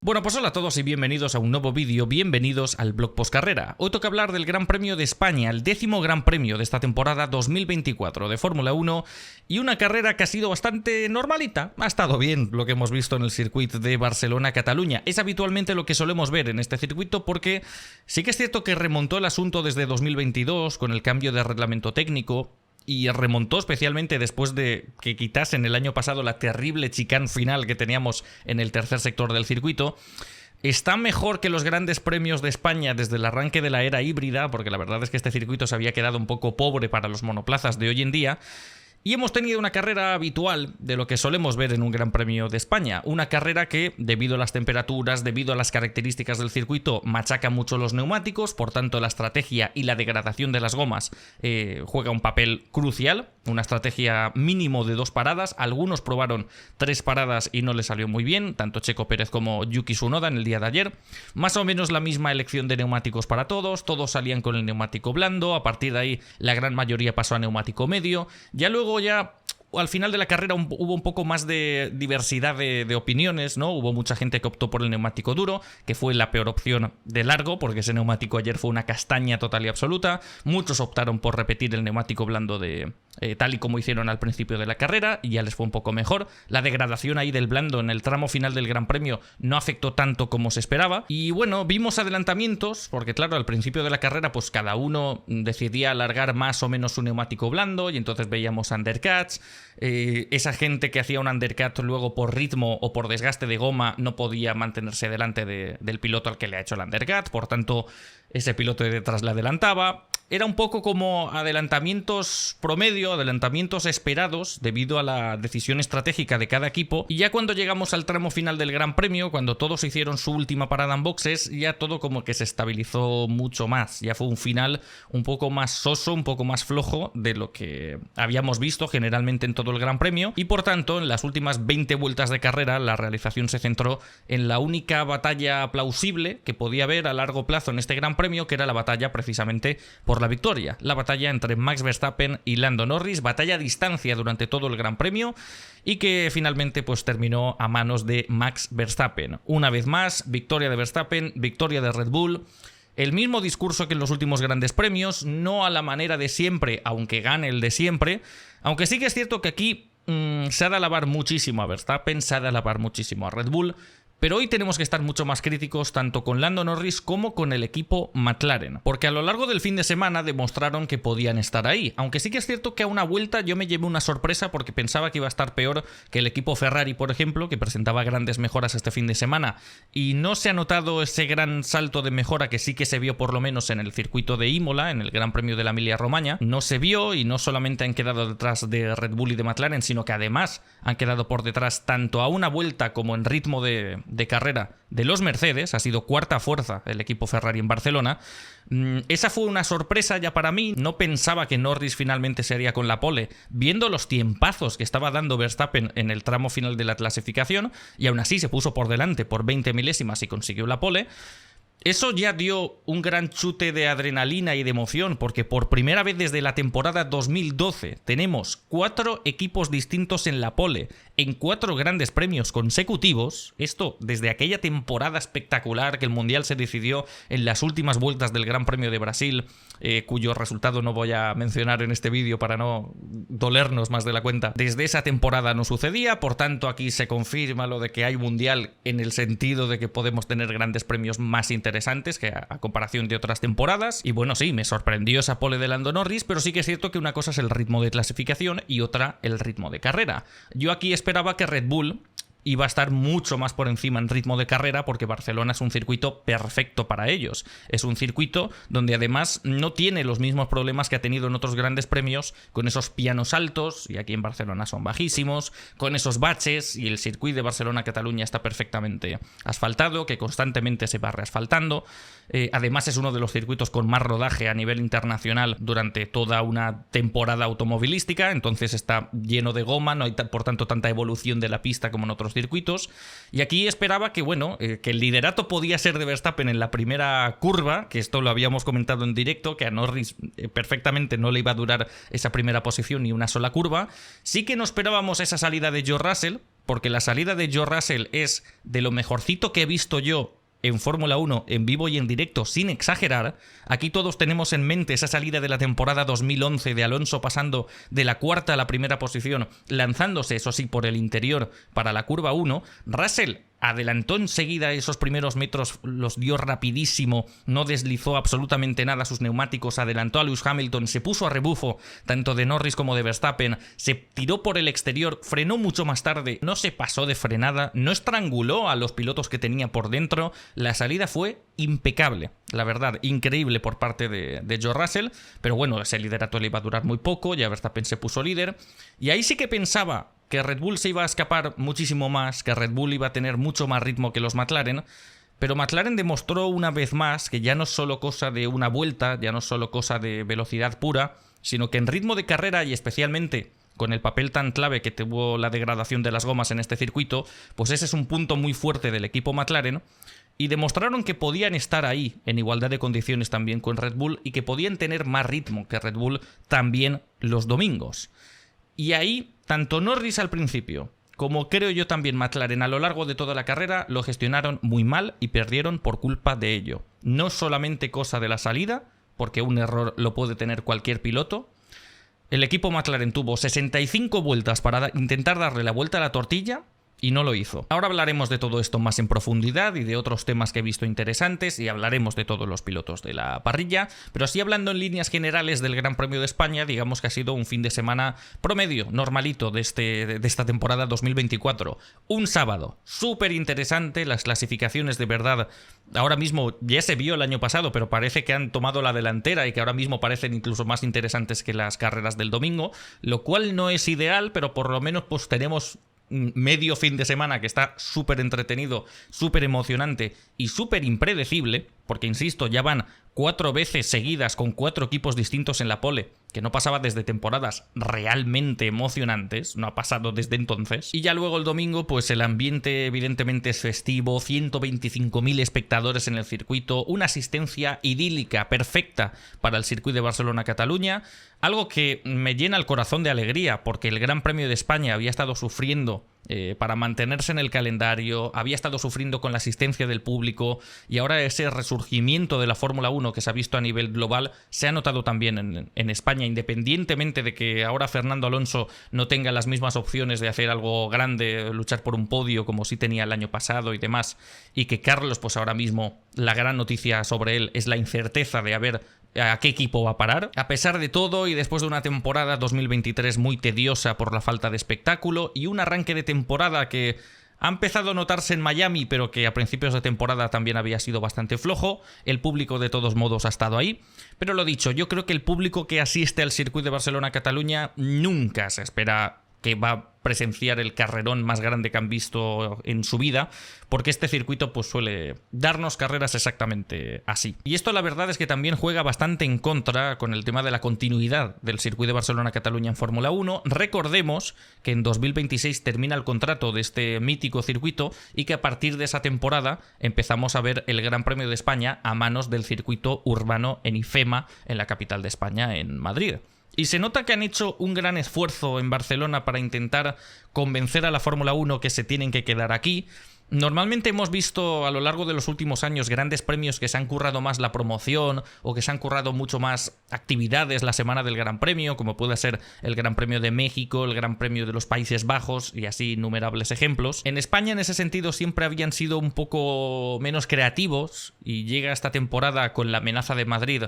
Bueno, pues hola a todos y bienvenidos a un nuevo vídeo, bienvenidos al blog Postcarrera. Hoy toca hablar del Gran Premio de España, el 10º Gran Premio de esta temporada 2024 de Fórmula 1 y una carrera que ha sido bastante normalita. Ha estado bien lo que hemos visto en el circuito de Barcelona-Cataluña. Es habitualmente lo que solemos ver en este circuito porque sí que es cierto que remontó el asunto desde 2022 con el cambio de reglamento técnico. Y remontó especialmente después de que quitasen el año pasado la terrible chicane final que teníamos en el tercer sector del circuito. Está mejor que los grandes premios de España desde el arranque de la era híbrida, porque la verdad es que este circuito se había quedado un poco pobre para los monoplazas de hoy en día. Y hemos tenido una carrera habitual de lo que solemos ver en un Gran Premio de España. Una carrera que, debido a las temperaturas, debido a las características del circuito, machaca mucho los neumáticos, por tanto la estrategia y la degradación de las gomas juega un papel crucial. Una estrategia mínimo de 2 paradas. Algunos probaron 3 paradas y no les salió muy bien, tanto Checo Pérez como Yuki Tsunoda en el día de ayer. Más o menos la misma elección de neumáticos para todos salían con el neumático blando, a partir de ahí la gran mayoría pasó a neumático medio. Ya al final de la carrera hubo un poco más de diversidad de opiniones, ¿no? Hubo mucha gente que optó por el neumático duro, que fue la peor opción de largo, porque ese neumático ayer fue una castaña total y absoluta. Muchos optaron por repetir el neumático blando tal y como hicieron al principio de la carrera, y ya les fue un poco mejor. La degradación ahí del blando en el tramo final del Gran Premio no afectó tanto como se esperaba. Y bueno, vimos adelantamientos, porque claro, al principio de la carrera pues cada uno decidía alargar más o menos su neumático blando, y entonces veíamos undercuts. Esa gente que hacía un undercut luego por ritmo o por desgaste de goma no podía mantenerse delante del piloto al que le ha hecho el undercut, por tanto ese piloto de detrás le adelantaba. Era un poco como adelantamientos promedio, adelantamientos esperados debido a la decisión estratégica de cada equipo. Y ya cuando llegamos al tramo final del Gran Premio, cuando todos hicieron su última parada en boxes, ya todo como que se estabilizó mucho más. Ya fue un final un poco más soso, un poco más flojo de lo que habíamos visto generalmente en todo el Gran Premio. Y por tanto, en las últimas 20 vueltas de carrera, la realización se centró en la única batalla plausible que podía haber a largo plazo en este Gran Premio, que era la batalla precisamente por la victoria, la batalla entre Max Verstappen y Lando Norris, batalla a distancia durante todo el Gran Premio y que finalmente pues terminó a manos de Max Verstappen. Una vez más, victoria de Verstappen, victoria de Red Bull. El mismo discurso que en los últimos grandes premios, no a la manera de siempre, aunque gane el de siempre, aunque sí que es cierto que aquí se ha de alabar muchísimo a Verstappen, se ha de alabar muchísimo a Red Bull. Pero hoy tenemos que estar mucho más críticos tanto con Lando Norris como con el equipo McLaren, porque a lo largo del fin de semana demostraron que podían estar ahí, aunque sí que es cierto que a una vuelta yo me llevé una sorpresa porque pensaba que iba a estar peor que el equipo Ferrari, por ejemplo, que presentaba grandes mejoras este fin de semana, y no se ha notado ese gran salto de mejora que sí que se vio por lo menos en el circuito de Imola, en el Gran Premio de la Emilia-Romagna. No se vio, y no solamente han quedado detrás de Red Bull y de McLaren, sino que además han quedado por detrás tanto a una vuelta como en ritmo de carrera de los Mercedes. Ha sido cuarta fuerza el equipo Ferrari en Barcelona. Esa fue una sorpresa ya para mí. No pensaba que Norris finalmente se haría con la pole, viendo los tiempazos que estaba dando Verstappen en el tramo final de la clasificación, y aún así se puso por delante por 20 milésimas y consiguió la pole. Eso ya dio un gran chute de adrenalina y de emoción, porque por primera vez desde la temporada 2012 tenemos 4 equipos distintos en la pole en 4 grandes premios consecutivos. Esto desde aquella temporada espectacular que el Mundial se decidió en las últimas vueltas del Gran Premio de Brasil, cuyo resultado no voy a mencionar en este vídeo para no dolernos más de la cuenta. Desde esa temporada no sucedía, por tanto aquí se confirma lo de que hay Mundial en el sentido de que podemos tener grandes premios más interesantes que a comparación de otras temporadas. Y bueno, sí, me sorprendió esa pole de Lando Norris, pero sí que es cierto que una cosa es el ritmo de clasificación y otra el ritmo de carrera. Yo aquí esperaba que Red Bull iba a estar mucho más por encima en ritmo de carrera, porque Barcelona es un circuito perfecto para ellos. Es un circuito donde además no tiene los mismos problemas que ha tenido en otros grandes premios, con esos pianos altos, y aquí en Barcelona son bajísimos, con esos baches, y el circuito de Barcelona-Cataluña está perfectamente asfaltado, que constantemente se va reasfaltando. Además es uno de los circuitos con más rodaje a nivel internacional durante toda una temporada automovilística, entonces está lleno de goma, no hay por tanto tanta evolución de la pista como en otros circuitos. Y aquí esperaba que, bueno, que el liderato podía ser de Verstappen en la primera curva, que esto lo habíamos comentado en directo, que a Norris perfectamente no le iba a durar esa primera posición ni una sola curva. Sí que no esperábamos esa salida de George Russell, porque la salida de George Russell es de lo mejorcito que he visto yo en Fórmula 1, en vivo y en directo, sin exagerar. Aquí todos tenemos en mente esa salida de la temporada 2011 de Alonso pasando de la cuarta a la primera posición, lanzándose, eso sí, por el interior para la curva 1. Russell adelantó enseguida esos primeros metros, los dio rapidísimo, no deslizó absolutamente nada sus neumáticos, adelantó a Lewis Hamilton, se puso a rebufo tanto de Norris como de Verstappen, se tiró por el exterior, frenó mucho más tarde, no se pasó de frenada, no estranguló a los pilotos que tenía por dentro. La salida fue impecable, la verdad, increíble por parte de George Russell, pero bueno, ese liderato le iba a durar muy poco, ya Verstappen se puso líder, y ahí sí que pensaba que Red Bull se iba a escapar muchísimo más, que Red Bull iba a tener mucho más ritmo que los McLaren, pero McLaren demostró una vez más que ya no es solo cosa de una vuelta, ya no es solo cosa de velocidad pura, sino que en ritmo de carrera y especialmente con el papel tan clave que tuvo la degradación de las gomas en este circuito, pues ese es un punto muy fuerte del equipo McLaren, y demostraron que podían estar ahí en igualdad de condiciones también con Red Bull y que podían tener más ritmo que Red Bull también los domingos. Y ahí, tanto Norris al principio, como creo yo también McLaren a lo largo de toda la carrera, lo gestionaron muy mal y perdieron por culpa de ello. No solamente cosa de la salida, porque un error lo puede tener cualquier piloto. El equipo McLaren tuvo 65 vueltas para intentar darle la vuelta a la tortilla y no lo hizo. Ahora hablaremos de todo esto más en profundidad y de otros temas que he visto interesantes y hablaremos de todos los pilotos de la parrilla, pero así hablando en líneas generales del Gran Premio de España, digamos que ha sido un fin de semana promedio, normalito de esta temporada 2024. Un sábado súper interesante, las clasificaciones de verdad ahora mismo ya se vio el año pasado, pero parece que han tomado la delantera y que ahora mismo parecen incluso más interesantes que las carreras del domingo, lo cual no es ideal, pero por lo menos pues tenemos medio fin de semana que está súper entretenido, súper emocionante y súper impredecible, porque insisto, ya van 4 veces seguidas con 4 equipos distintos en la pole, que no pasaba desde temporadas realmente emocionantes, no ha pasado desde entonces. Y ya luego el domingo, pues el ambiente evidentemente es festivo, 125.000 espectadores en el circuito, una asistencia idílica, perfecta para el circuito de Barcelona-Cataluña, algo que me llena el corazón de alegría, porque el Gran Premio de España había estado sufriendo para mantenerse en el calendario, había estado sufriendo con la asistencia del público, y ahora ese resurgimiento de la Fórmula 1 que se ha visto a nivel global se ha notado también en España, independientemente de que ahora Fernando Alonso no tenga las mismas opciones de hacer algo grande, luchar por un podio como sí tenía el año pasado y demás, y que Carlos, pues ahora mismo la gran noticia sobre él es la incerteza de a qué equipo va a parar. A pesar de todo, y después de una temporada 2023 muy tediosa por la falta de espectáculo y un arranque de temporada que ha empezado a notarse en Miami, pero que a principios de temporada también había sido bastante flojo, el público de todos modos ha estado ahí. Pero lo dicho, yo creo que el público que asiste al circuito de Barcelona-Cataluña nunca se espera que va a presenciar el carrerón más grande que han visto en su vida, porque este circuito pues suele darnos carreras exactamente así. Y esto la verdad es que también juega bastante en contra con el tema de la continuidad del circuito de Barcelona-Cataluña en Fórmula 1. Recordemos que en 2026 termina el contrato de este mítico circuito y que a partir de esa temporada empezamos a ver el Gran Premio de España a manos del circuito urbano en IFEMA, en la capital de España, en Madrid. Y se nota que han hecho un gran esfuerzo en Barcelona para intentar convencer a la Fórmula 1 que se tienen que quedar aquí. Normalmente hemos visto a lo largo de los últimos años grandes premios que se han currado más la promoción o que se han currado mucho más actividades la semana del Gran Premio, como puede ser el Gran Premio de México, el Gran Premio de los Países Bajos y así innumerables ejemplos. En España en ese sentido siempre habían sido un poco menos creativos y llega esta temporada con la amenaza de Madrid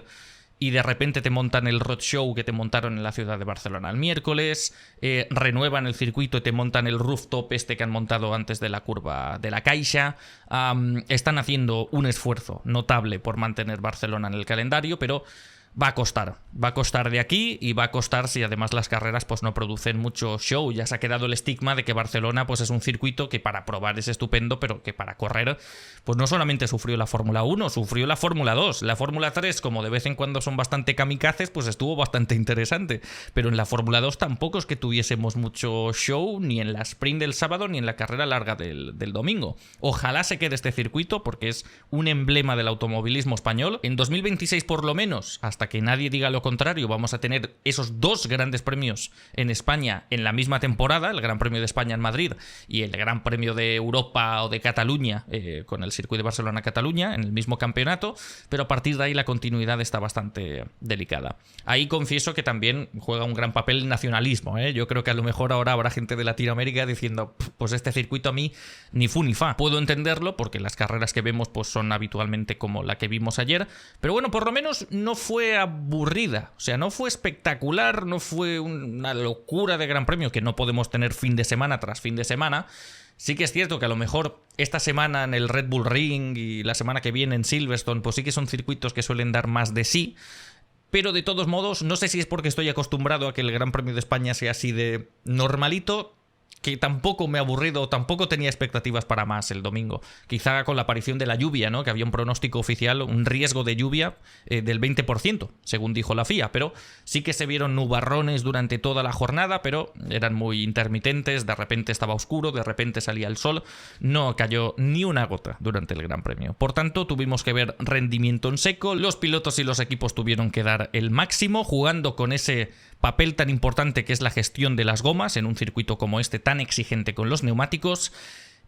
y de repente te montan el roadshow que te montaron en la ciudad de Barcelona el miércoles, renuevan el circuito y te montan el rooftop este que han montado antes de la curva de la Caixa. Están haciendo un esfuerzo notable por mantener Barcelona en el calendario, pero va a costar de aquí y va a costar si además las carreras pues no producen mucho show. Ya se ha quedado el estigma de que Barcelona pues es un circuito que para probar es estupendo, pero que para correr pues no solamente sufrió la Fórmula 1, sufrió la Fórmula 2, la Fórmula 3, como de vez en cuando son bastante kamikazes, pues estuvo bastante interesante, pero en la Fórmula 2 tampoco es que tuviésemos mucho show, ni en la sprint del sábado ni en la carrera larga del domingo. Ojalá se quede este circuito porque es un emblema del automovilismo español. En 2026 por lo menos, hasta hasta que nadie diga lo contrario, vamos a tener esos dos grandes premios en España en la misma temporada, el Gran Premio de España en Madrid y el Gran Premio de Europa o de Cataluña con el Circuit de Barcelona-Cataluña en el mismo campeonato, pero a partir de ahí la continuidad está bastante delicada. Ahí confieso que también juega un gran papel el nacionalismo, ¿eh? Yo creo que a lo mejor ahora habrá gente de Latinoamérica diciendo, pues este circuito a mí ni fu ni fa. Puedo entenderlo porque las carreras que vemos pues son habitualmente como la que vimos ayer, pero bueno, por lo menos no fue aburrida, o sea, no fue espectacular, no fue una locura de Gran Premio que no podemos tener fin de semana tras fin de semana. Sí que es cierto que a lo mejor esta semana en el Red Bull Ring y la semana que viene en Silverstone, pues sí que son circuitos que suelen dar más de sí, pero de todos modos, no sé si es porque estoy acostumbrado a que el Gran Premio de España sea así de normalito, que tampoco me ha aburrido, tampoco tenía expectativas para más el domingo. Quizá con la aparición de la lluvia, ¿no? Que había un pronóstico oficial, un riesgo de lluvia del 20%, según dijo la FIA, pero sí que se vieron nubarrones durante toda la jornada, pero eran muy intermitentes, de repente estaba oscuro, de repente salía el sol, no cayó ni una gota durante el Gran Premio. Por tanto, tuvimos que ver rendimiento en seco, los pilotos y los equipos tuvieron que dar el máximo, jugando con ese papel tan importante que es la gestión de las gomas en un circuito como este tan exigente con los neumáticos.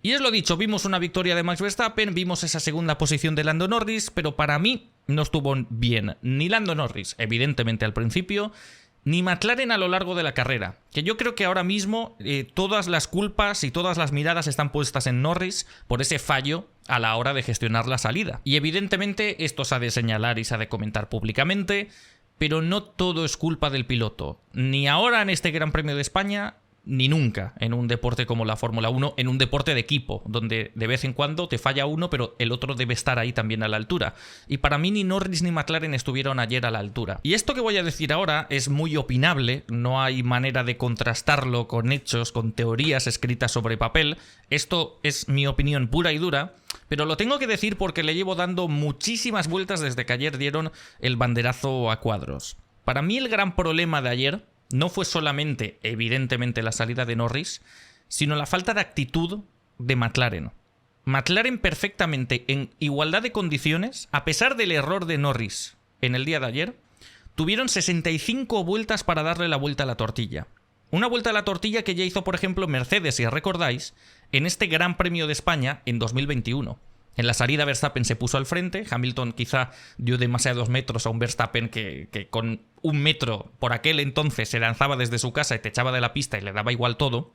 Y es lo dicho, vimos una victoria de Max Verstappen, vimos esa segunda posición de Lando Norris, pero para mí no estuvo bien ni Lando Norris, evidentemente al principio, ni McLaren a lo largo de la carrera, que yo creo que ahora mismo todas las culpas y todas las miradas están puestas en Norris por ese fallo a la hora de gestionar la salida. Y evidentemente esto se ha de señalar y se ha de comentar públicamente, pero no todo es culpa del piloto, ni ahora en este Gran Premio de España, ni nunca en un deporte como la Fórmula 1, en un deporte de equipo, donde de vez en cuando te falla uno, pero el otro debe estar ahí también a la altura. Y para mí ni Norris ni McLaren estuvieron ayer a la altura. Y esto que voy a decir ahora es muy opinable, no hay manera de contrastarlo con hechos, con teorías escritas sobre papel. Esto es mi opinión pura y dura, pero lo tengo que decir porque le llevo dando muchísimas vueltas desde que ayer dieron el banderazo a cuadros. Para mí el gran problema de ayer no fue solamente, evidentemente, la salida de Norris, sino la falta de actitud de McLaren. McLaren perfectamente en igualdad de condiciones, a pesar del error de Norris en el día de ayer, tuvieron 65 vueltas para darle la vuelta a la tortilla. Una vuelta a la tortilla que ya hizo, por ejemplo, Mercedes, si recordáis, en este Gran Premio de España en 2021. En la salida Verstappen se puso al frente, Hamilton quizá dio demasiados metros a un Verstappen que con un metro por aquel entonces se lanzaba desde su casa y te echaba de la pista y le daba igual todo.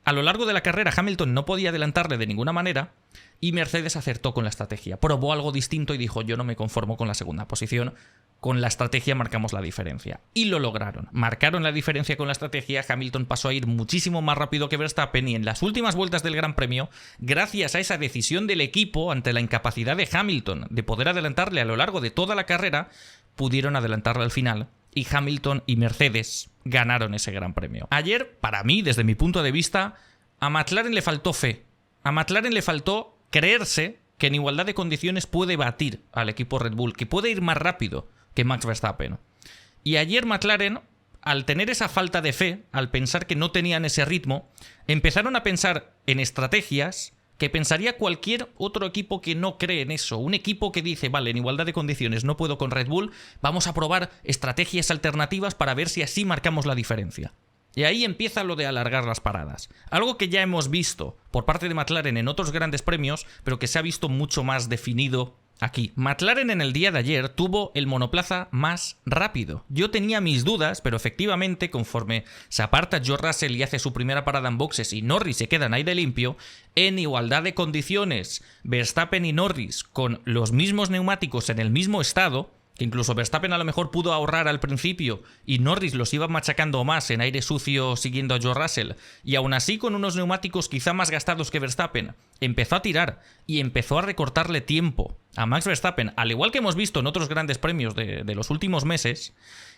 A lo largo de la carrera Hamilton no podía adelantarle de ninguna manera y Mercedes acertó con la estrategia. Probó algo distinto y dijo, yo no me conformo con la segunda posición, con la estrategia marcamos la diferencia. Y lo lograron. Marcaron la diferencia con la estrategia, Hamilton pasó a ir muchísimo más rápido que Verstappen y en las últimas vueltas del Gran Premio, gracias a esa decisión del equipo ante la incapacidad de Hamilton de poder adelantarle a lo largo de toda la carrera, pudieron adelantarle al final y Hamilton y Mercedes ganaron ese Gran Premio. Ayer, para mí, desde mi punto de vista, a McLaren le faltó fe. A McLaren le faltó creerse que en igualdad de condiciones puede batir al equipo Red Bull, que puede ir más rápido que Max Verstappen. Y ayer McLaren, al tener esa falta de fe, al pensar que no tenían ese ritmo, empezaron a pensar en estrategias que pensaría cualquier otro equipo que no cree en eso. Un equipo que dice, vale, en igualdad de condiciones no puedo con Red Bull, vamos a probar estrategias alternativas para ver si así marcamos la diferencia. Y ahí empieza lo de alargar las paradas. Algo que ya hemos visto por parte de McLaren en otros grandes premios, pero que se ha visto mucho más definido aquí. McLaren en el día de ayer tuvo el monoplaza más rápido. Yo tenía mis dudas, pero efectivamente, conforme se aparta George Russell y hace su primera parada en boxes y Norris se queda en aire limpio, en igualdad de condiciones, Verstappen y Norris con los mismos neumáticos en el mismo estado, que incluso Verstappen a lo mejor pudo ahorrar al principio y Norris los iba machacando más en aire sucio siguiendo a George Russell, y aún así con unos neumáticos quizá más gastados que Verstappen, empezó a tirar y empezó a recortarle tiempo a Max Verstappen, al igual que hemos visto en otros grandes premios de los últimos meses,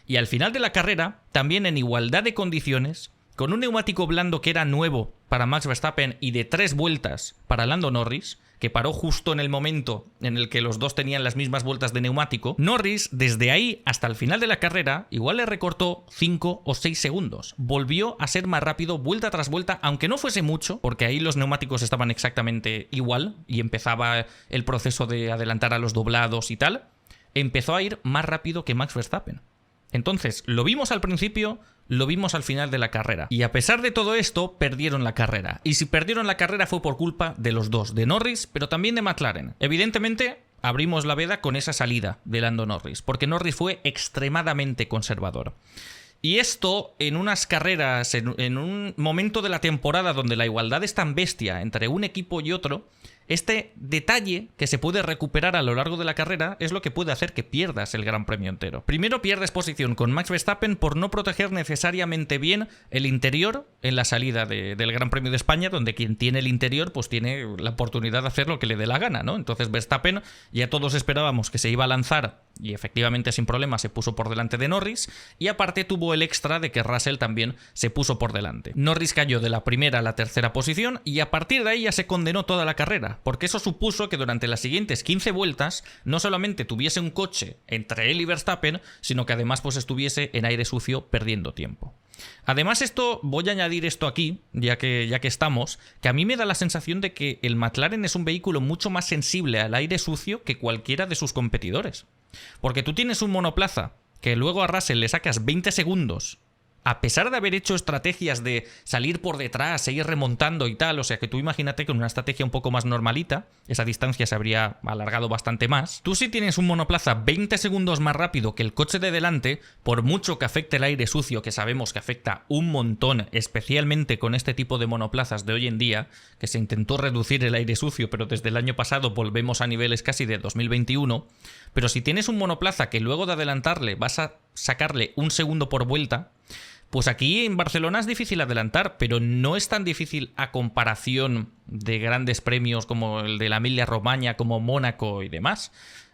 y al final de la carrera, también en igualdad de condiciones, con un neumático blando que era nuevo para Max Verstappen y de 3 vueltas para Lando Norris, que paró justo en el momento en el que los dos tenían las mismas vueltas de neumático, Norris desde ahí hasta el final de la carrera igual le recortó 5 o 6 segundos. Volvió a ser más rápido vuelta tras vuelta, aunque no fuese mucho, porque ahí los neumáticos estaban exactamente igual y empezaba el proceso de adelantar a los doblados y tal. empezó a ir más rápido que Max Verstappen. Entonces, lo vimos al principio, lo vimos al final de la carrera. Y a pesar de todo esto, perdieron la carrera. Y si perdieron la carrera fue por culpa de los dos, de Norris, pero también de McLaren. Evidentemente, abrimos la veda con esa salida de Lando Norris, porque Norris fue extremadamente conservador. Y esto, en unas carreras, en un momento de la temporada donde la igualdad es tan bestia entre un equipo y otro, este detalle que se puede recuperar a lo largo de la carrera es lo que puede hacer que pierdas el Gran Premio entero. Primero pierdes posición con Max Verstappen por no proteger necesariamente bien el interior en la salida del Gran Premio de España, donde quien tiene el interior pues tiene la oportunidad de hacer lo que le dé la gana, ¿no? Entonces Verstappen, ya todos esperábamos que se iba a lanzar y efectivamente sin problema se puso por delante de Norris, y aparte tuvo el extra de que Russell también se puso por delante. Norris cayó de la primera a la tercera posición y a partir de ahí ya se condenó toda la carrera, porque eso supuso que durante las siguientes 15 vueltas no solamente tuviese un coche entre él y Verstappen, sino que además pues estuviese en aire sucio perdiendo tiempo. Además voy a añadir esto aquí, ya que estamos, que a mí me da la sensación de que el McLaren es un vehículo mucho más sensible al aire sucio que cualquiera de sus competidores. Porque tú tienes un monoplaza que luego a Russell le sacas 20 segundos, a pesar de haber hecho estrategias de salir por detrás, seguir remontando y tal, o sea que tú imagínate que con una estrategia un poco más normalita, esa distancia se habría alargado bastante más. Tú si tienes un monoplaza 20 segundos más rápido que el coche de delante, por mucho que afecte el aire sucio, que sabemos que afecta un montón, especialmente con este tipo de monoplazas de hoy en día, que se intentó reducir el aire sucio, pero desde el año pasado volvemos a niveles casi de 2021, pero si tienes un monoplaza que luego de adelantarle vas a sacarle un segundo por vuelta, pues aquí en Barcelona es difícil adelantar, pero no es tan difícil a comparación de grandes premios como el de la Emilia-Romagna, como Mónaco y demás.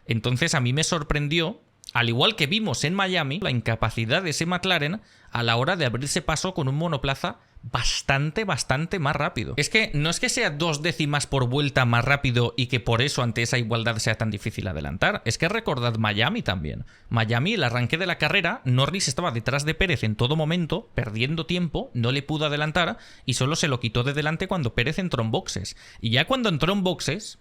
Entonces a mí me sorprendió, al igual que vimos en Miami, la incapacidad de ese McLaren a la hora de abrirse paso con un monoplaza bastante más rápido. Es que no es que sea 2 décimas por vuelta más rápido y que por eso ante esa igualdad sea tan difícil adelantar. Es que recordad Miami también. Miami, el arranque de la carrera, Norris estaba detrás de Pérez en todo momento, perdiendo tiempo, no le pudo adelantar y solo se lo quitó de delante cuando Pérez entró en boxes. Y ya cuando entró en boxes,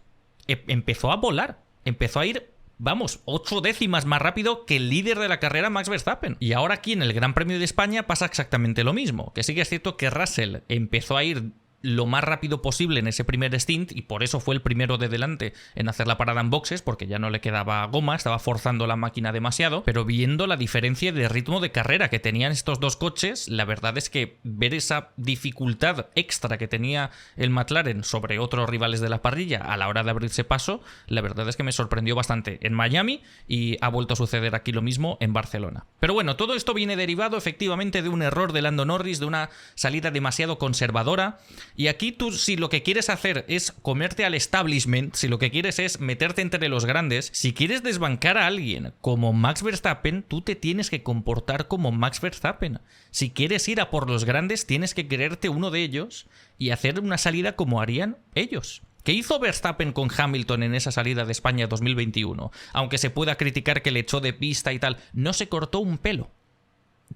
empezó a volar, empezó a ir, vamos, 8 décimas más rápido que el líder de la carrera, Max Verstappen. Y ahora aquí en el Gran Premio de España pasa exactamente lo mismo. Que sí que es cierto que Russell empezó a ir lo más rápido posible en ese primer stint y por eso fue el primero de delante en hacer la parada en boxes, porque ya no le quedaba goma, estaba forzando la máquina demasiado, pero viendo la diferencia de ritmo de carrera que tenían estos dos coches, la verdad es que ver esa dificultad extra que tenía el McLaren sobre otros rivales de la parrilla a la hora de abrirse paso, la verdad es que me sorprendió bastante en Miami y ha vuelto a suceder aquí lo mismo en Barcelona. Pero bueno, todo esto viene derivado efectivamente de un error de Lando Norris, de una salida demasiado conservadora. Y aquí tú, si lo que quieres hacer es comerte al establishment, si lo que quieres es meterte entre los grandes, si quieres desbancar a alguien como Max Verstappen, tú te tienes que comportar como Max Verstappen. Si quieres ir a por los grandes, tienes que creerte uno de ellos y hacer una salida como harían ellos. ¿Qué hizo Verstappen con Hamilton en esa salida de España 2021? Aunque se pueda criticar que le echó de pista y tal, no se cortó un pelo.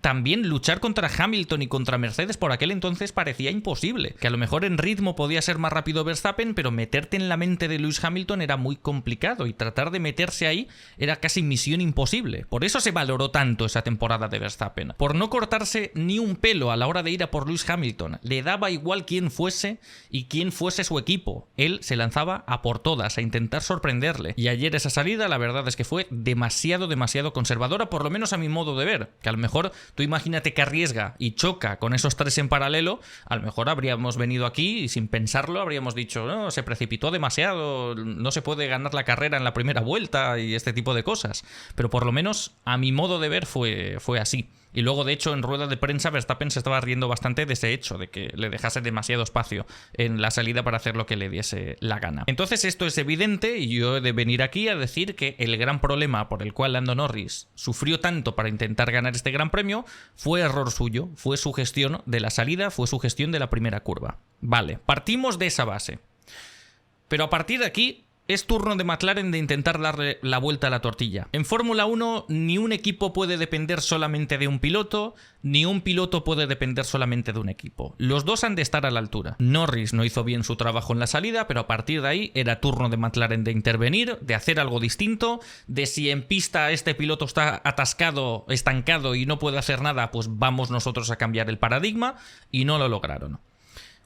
También luchar contra Hamilton y contra Mercedes por aquel entonces parecía imposible. Que a lo mejor en ritmo podía ser más rápido Verstappen, pero meterte en la mente de Lewis Hamilton era muy complicado y tratar de meterse ahí era casi misión imposible. Por eso se valoró tanto esa temporada de Verstappen. Por no cortarse ni un pelo a la hora de ir a por Lewis Hamilton. Le daba igual quién fuese y quién fuese su equipo. Él se lanzaba a por todas, a intentar sorprenderle. Y ayer esa salida la verdad es que fue demasiado conservadora, por lo menos a mi modo de ver. Que a lo mejor tú imagínate que arriesga y choca con esos tres en paralelo, a lo mejor habríamos venido aquí y sin pensarlo habríamos dicho, no, se precipitó demasiado, no se puede ganar la carrera en la primera vuelta y este tipo de cosas. Pero por lo menos a mi modo de ver fue así. Y luego, de hecho, en rueda de prensa Verstappen se estaba riendo bastante de ese hecho, de que le dejase demasiado espacio en la salida para hacer lo que le diese la gana. Entonces esto es evidente y yo he de venir aquí a decir que el gran problema por el cual Lando Norris sufrió tanto para intentar ganar este gran premio fue error suyo, fue su gestión de la salida, fue su gestión de la primera curva. Vale, partimos de esa base. Pero a partir de aquí es turno de McLaren de intentar darle la vuelta a la tortilla. En Fórmula 1 ni un equipo puede depender solamente de un piloto, ni un piloto puede depender solamente de un equipo. Los dos han de estar a la altura. Norris no hizo bien su trabajo en la salida, pero a partir de ahí era turno de McLaren de intervenir, de hacer algo distinto, de si en pista este piloto está atascado, estancado y no puede hacer nada, pues vamos nosotros a cambiar el paradigma, y no lo lograron.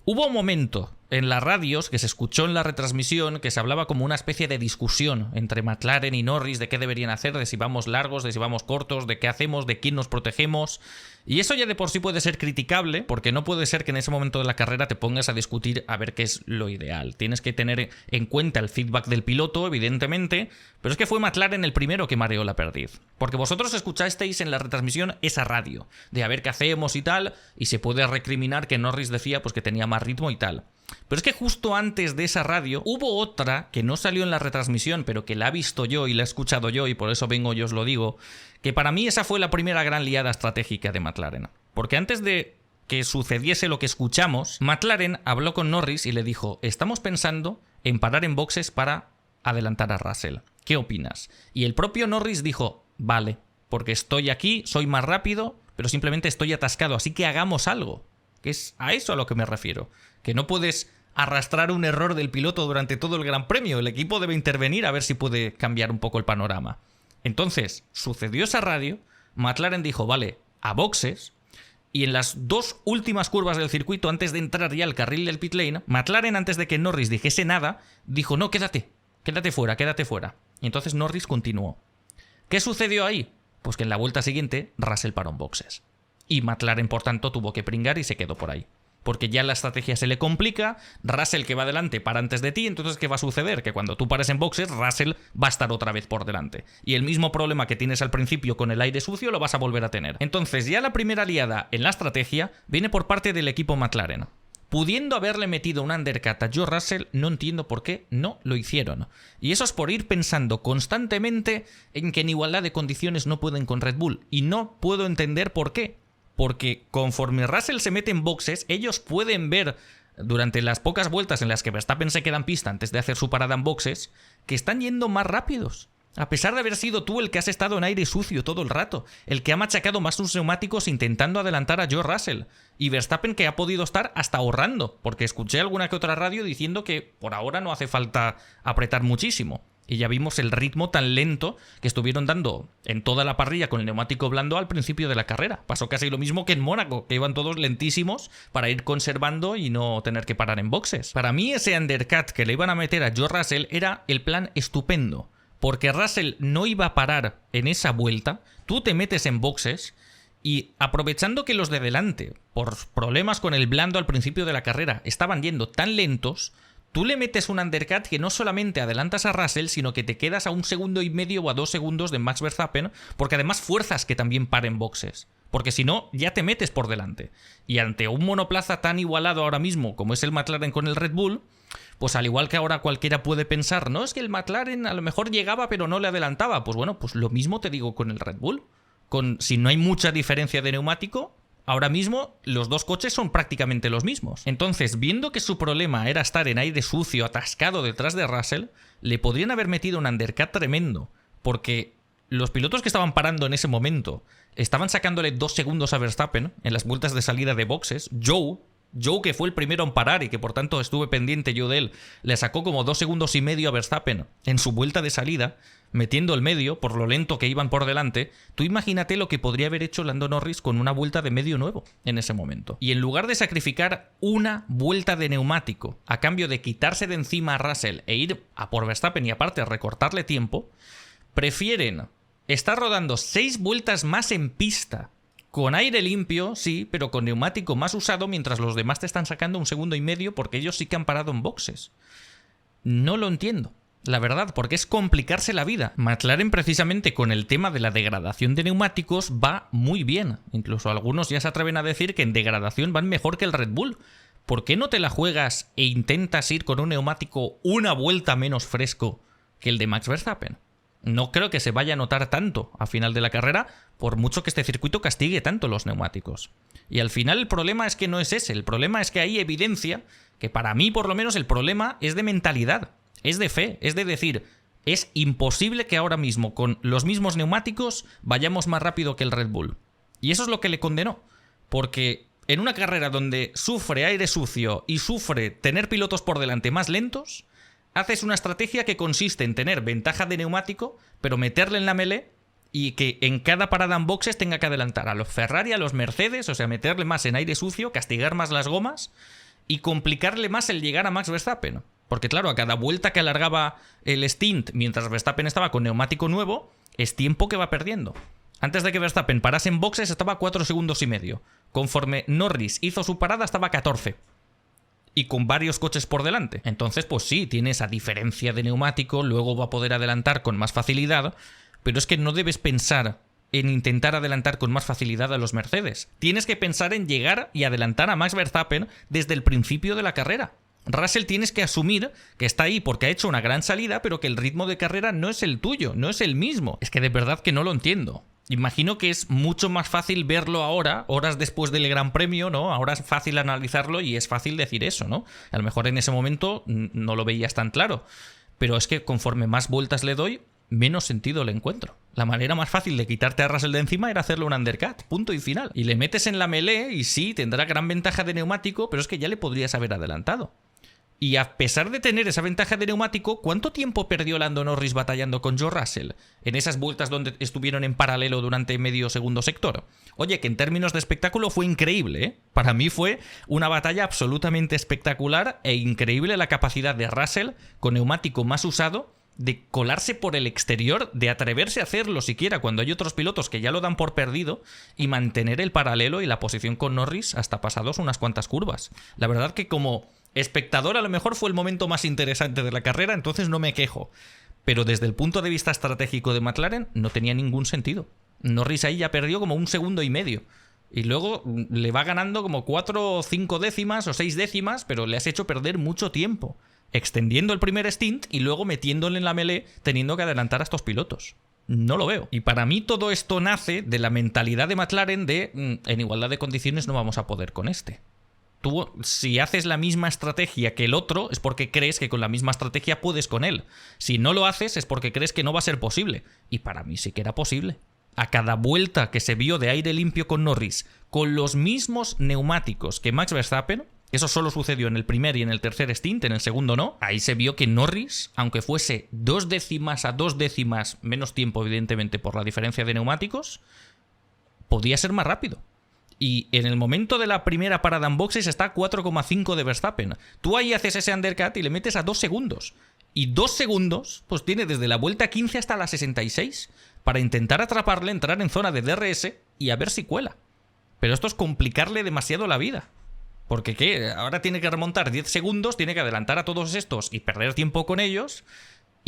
Hubo un momento en las radios que se escuchó en la retransmisión que se hablaba como una especie de discusión entre McLaren y Norris de qué deberían hacer, de si vamos largos, de si vamos cortos, de qué hacemos, de quién nos protegemos. Y eso ya de por sí puede ser criticable, porque no puede ser que en ese momento de la carrera te pongas a discutir a ver qué es lo ideal. Tienes que tener en cuenta el feedback del piloto, evidentemente, pero es que fue McLaren el primero que mareó la perdiz. Porque vosotros escuchasteis en la retransmisión esa radio, de a ver qué hacemos y tal, y se puede recriminar que Norris decía pues que tenía más ritmo y tal. Pero es que justo antes de esa radio hubo otra que no salió en la retransmisión, pero que la he visto yo y la he escuchado yo, y por eso vengo y os lo digo, que para mí esa fue la primera gran liada estratégica de McLaren. Porque antes de que sucediese lo que escuchamos, McLaren habló con Norris y le dijo: estamos pensando en parar en boxes para adelantar a Russell. ¿Qué opinas? Y el propio Norris dijo: vale, porque estoy aquí, soy más rápido, pero simplemente estoy atascado, así que hagamos algo. Que es a eso a lo que me refiero. Que no puedes arrastrar un error del piloto durante todo el Gran Premio. El equipo debe intervenir a ver si puede cambiar un poco el panorama. Entonces, sucedió esa radio, McLaren dijo: vale, a boxes, y en las dos últimas curvas del circuito, antes de entrar ya al carril del pit lane, McLaren, antes de que Norris dijese nada, dijo: no, quédate fuera, quédate fuera. Y entonces Norris continuó. ¿Qué sucedió ahí? Pues que en la vuelta siguiente Russell paró en boxes. Y McLaren, por tanto, tuvo que pringar y se quedó por ahí. Porque ya la estrategia se le complica, Russell, que va adelante, para antes de ti, entonces ¿qué va a suceder? Que cuando tú pares en boxes, Russell va a estar otra vez por delante. Y el mismo problema que tienes al principio con el aire sucio lo vas a volver a tener. Entonces ya la primera liada en la estrategia viene por parte del equipo McLaren. Pudiendo haberle metido un undercut a George Russell, no entiendo por qué no lo hicieron. Y eso es por ir pensando constantemente en que en igualdad de condiciones no pueden con Red Bull. Y no puedo entender por qué. Porque conforme Russell se mete en boxes, ellos pueden ver durante las pocas vueltas en las que Verstappen se queda en pista antes de hacer su parada en boxes, que están yendo más rápidos. A pesar de haber sido tú el que has estado en aire sucio todo el rato, el que ha machacado más sus neumáticos intentando adelantar a George Russell, y Verstappen que ha podido estar hasta ahorrando, porque escuché alguna que otra radio diciendo que por ahora no hace falta apretar muchísimo. Y ya vimos el ritmo tan lento que estuvieron dando en toda la parrilla con el neumático blando al principio de la carrera. Pasó casi lo mismo que en Mónaco, que iban todos lentísimos para ir conservando y no tener que parar en boxes. Para mí ese undercut que le iban a meter a George Russell era el plan estupendo. Porque Russell no iba a parar en esa vuelta, tú te metes en boxes y aprovechando que los de delante, por problemas con el blando al principio de la carrera, estaban yendo tan lentos, tú le metes un undercut que no solamente adelantas a Russell, sino que te quedas a 1,5 segundos o a 2 segundos de Max Verstappen, porque además fuerzas que también paren boxes. Porque si no, ya te metes por delante. Y ante un monoplaza tan igualado ahora mismo como es el McLaren con el Red Bull, pues al igual que ahora cualquiera puede pensar, no, es que el McLaren a lo mejor llegaba pero no le adelantaba. Pues bueno, pues lo mismo te digo con el Red Bull. Si no hay mucha diferencia de neumático, ahora mismo los dos coches son prácticamente los mismos. Entonces, viendo que su problema era estar en aire sucio, atascado detrás de Russell, le podrían haber metido un undercut tremendo, porque los pilotos que estaban parando en ese momento estaban sacándole 2 segundos a Verstappen en las vueltas de salida de boxes. Joe, que fue el primero en parar y que por tanto estuve pendiente yo de él, le sacó como 2,5 segundos a Verstappen en su vuelta de salida, metiendo el medio por lo lento que iban por delante. Tú imagínate lo que podría haber hecho Lando Norris con una vuelta de medio nuevo en ese momento. Y en lugar de sacrificar una vuelta de neumático a cambio de quitarse de encima a Russell e ir a por Verstappen y aparte recortarle tiempo, prefieren estar rodando 6 vueltas más en pista con aire limpio, sí, pero con neumático más usado, mientras los demás te están sacando 1,5 segundos porque ellos sí que han parado en boxes. No lo entiendo, la verdad, porque es complicarse la vida. McLaren, precisamente con el tema de la degradación de neumáticos, va muy bien. Incluso algunos ya se atreven a decir que en degradación van mejor que el Red Bull. ¿Por qué no te la juegas e intentas ir con un neumático una vuelta menos fresco que el de Max Verstappen? No creo que se vaya a notar tanto a final de la carrera, por mucho que este circuito castigue tanto los neumáticos. Y al final el problema es que no es ese, el problema es que hay evidencia que para mí por lo menos el problema es de mentalidad. es de fe, es de decir, es imposible que ahora mismo con los mismos neumáticos vayamos más rápido que el Red Bull. Y eso es lo que le condenó, porque en una carrera donde sufre aire sucio y sufre tener pilotos por delante más lentos, haces una estrategia que consiste en tener ventaja de neumático, pero meterle en la melee y que en cada parada en boxes tenga que adelantar a los Ferrari, a los Mercedes, o sea, meterle más en aire sucio, castigar más las gomas y complicarle más el llegar a Max Verstappen. Porque claro, a cada vuelta que alargaba el stint mientras Verstappen estaba con neumático nuevo, es tiempo que va perdiendo. Antes de que Verstappen parase en boxes estaba a 4 segundos y medio. Conforme Norris hizo su parada estaba a 14. Y con varios coches por delante. Entonces, pues sí, tiene esa diferencia de neumático, luego va a poder adelantar con más facilidad, pero es que no debes pensar en intentar adelantar con más facilidad a los Mercedes. Tienes que pensar en llegar y adelantar a Max Verstappen desde el principio de la carrera. Russell tienes que asumir que está ahí porque ha hecho una gran salida, pero que el ritmo de carrera no es el tuyo, no es el mismo. Es que de verdad que no lo entiendo. Imagino que es mucho más fácil verlo ahora, horas después del Gran Premio, ¿no? Ahora es fácil analizarlo y es fácil decir eso, ¿no? A lo mejor en ese momento no lo veías tan claro. Pero es que conforme más vueltas le doy, menos sentido le encuentro. La manera más fácil de quitarte a Russell de encima era hacerle un undercut, punto y final. Y le metes en la melee y sí, tendrá gran ventaja de neumático, pero es que ya le podrías haber adelantado. Y a pesar de tener esa ventaja de neumático, ¿cuánto tiempo perdió Lando Norris batallando con George Russell? En esas vueltas donde estuvieron en paralelo durante medio segundo sector. Oye, que en términos de espectáculo fue increíble, ¿eh? Para mí fue una batalla absolutamente espectacular e increíble la capacidad de Russell, con neumático más usado, de colarse por el exterior, de atreverse a hacerlo siquiera cuando hay otros pilotos que ya lo dan por perdido y mantener el paralelo y la posición con Norris hasta pasados unas cuantas curvas. La verdad que como espectador a lo mejor fue el momento más interesante de la carrera, entonces no me quejo. Pero desde el punto de vista estratégico de McLaren no tenía ningún sentido. Norris ahí ya perdió como 1,5 segundos. Y luego le va ganando como 4 o 5 décimas o 6 décimas, pero le has hecho perder mucho tiempo, extendiendo el primer stint y luego metiéndole en la melee teniendo que adelantar a estos pilotos. No lo veo. Y para mí todo esto nace de la mentalidad de McLaren de en igualdad de condiciones no vamos a poder con este. Tú, si haces la misma estrategia que el otro, es porque crees que con la misma estrategia puedes con él. Si no lo haces, es porque crees que no va a ser posible. Y para mí sí que era posible. A cada vuelta que se vio de aire limpio con Norris, con los mismos neumáticos que Max Verstappen, eso solo sucedió en el primer y en el tercer stint, en el segundo no, ahí se vio que Norris, aunque fuese 2 décimas a 2 décimas menos tiempo, evidentemente por la diferencia de neumáticos, podía ser más rápido. Y en el momento de la primera parada en boxes está a 4,5 de Verstappen. Tú ahí haces ese undercut y le metes a 2 segundos. Y 2 segundos, pues tiene desde la vuelta 15 hasta la 66 para intentar atraparle, entrar en zona de DRS y a ver si cuela. Pero esto es complicarle demasiado la vida. Porque ¿qué? Ahora tiene que remontar 10 segundos, tiene que adelantar a todos estos y perder tiempo con ellos.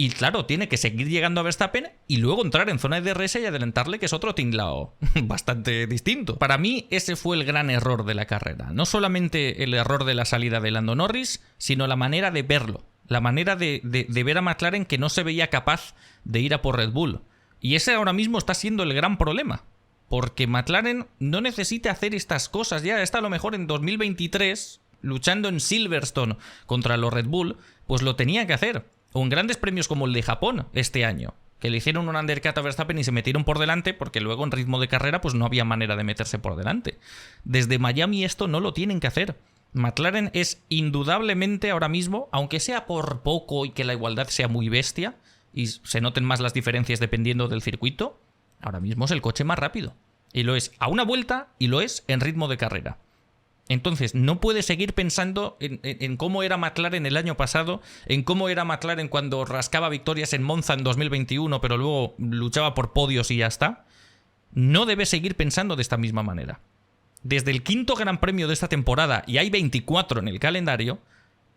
Y claro, tiene que seguir llegando a Verstappen y luego entrar en zona de DRS y adelantarle, que es otro tinglao bastante distinto. Para mí ese fue el gran error de la carrera. No solamente el error de la salida de Lando Norris, sino la manera de verlo. La manera de ver a McLaren que no se veía capaz de ir a por Red Bull. Y ese ahora mismo está siendo el gran problema. Porque McLaren no necesita hacer estas cosas. Ya está a lo mejor en 2023, luchando en Silverstone contra los Red Bull, pues lo tenía que hacer. O en grandes premios como el de Japón este año, que le hicieron un undercut a Verstappen y se metieron por delante porque luego en ritmo de carrera pues no había manera de meterse por delante. Desde Miami esto no lo tienen que hacer. McLaren es indudablemente ahora mismo, aunque sea por poco y que la igualdad sea muy bestia y se noten más las diferencias dependiendo del circuito, ahora mismo es el coche más rápido. Y lo es a una vuelta y lo es en ritmo de carrera. Entonces, no puedes seguir pensando en cómo era McLaren el año pasado, en cómo era McLaren cuando rascaba victorias en Monza en 2021, pero luego luchaba por podios y ya está. No debes seguir pensando de esta misma manera. Desde el 5º Gran Premio de esta temporada, y hay 24 en el calendario,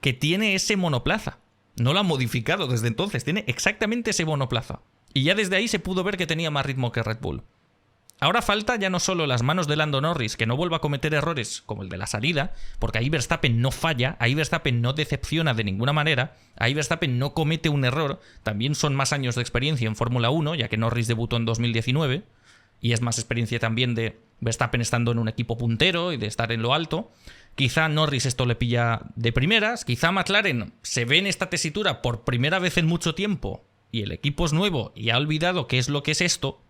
que tiene ese monoplaza. No lo ha modificado desde entonces, tiene exactamente ese monoplaza. Y ya desde ahí se pudo ver que tenía más ritmo que Red Bull. Ahora falta ya no solo las manos de Lando Norris, que no vuelva a cometer errores como el de la salida, porque ahí Verstappen no falla, ahí Verstappen no decepciona de ninguna manera, ahí Verstappen no comete un error, también son más años de experiencia en Fórmula 1, ya que Norris debutó en 2019, y es más experiencia también de Verstappen estando en un equipo puntero y de estar en lo alto, Quizá Norris esto le pilla de primeras, quizá McLaren se ve en esta tesitura por primera vez en mucho tiempo y el equipo es nuevo y ha olvidado qué es lo que es esto,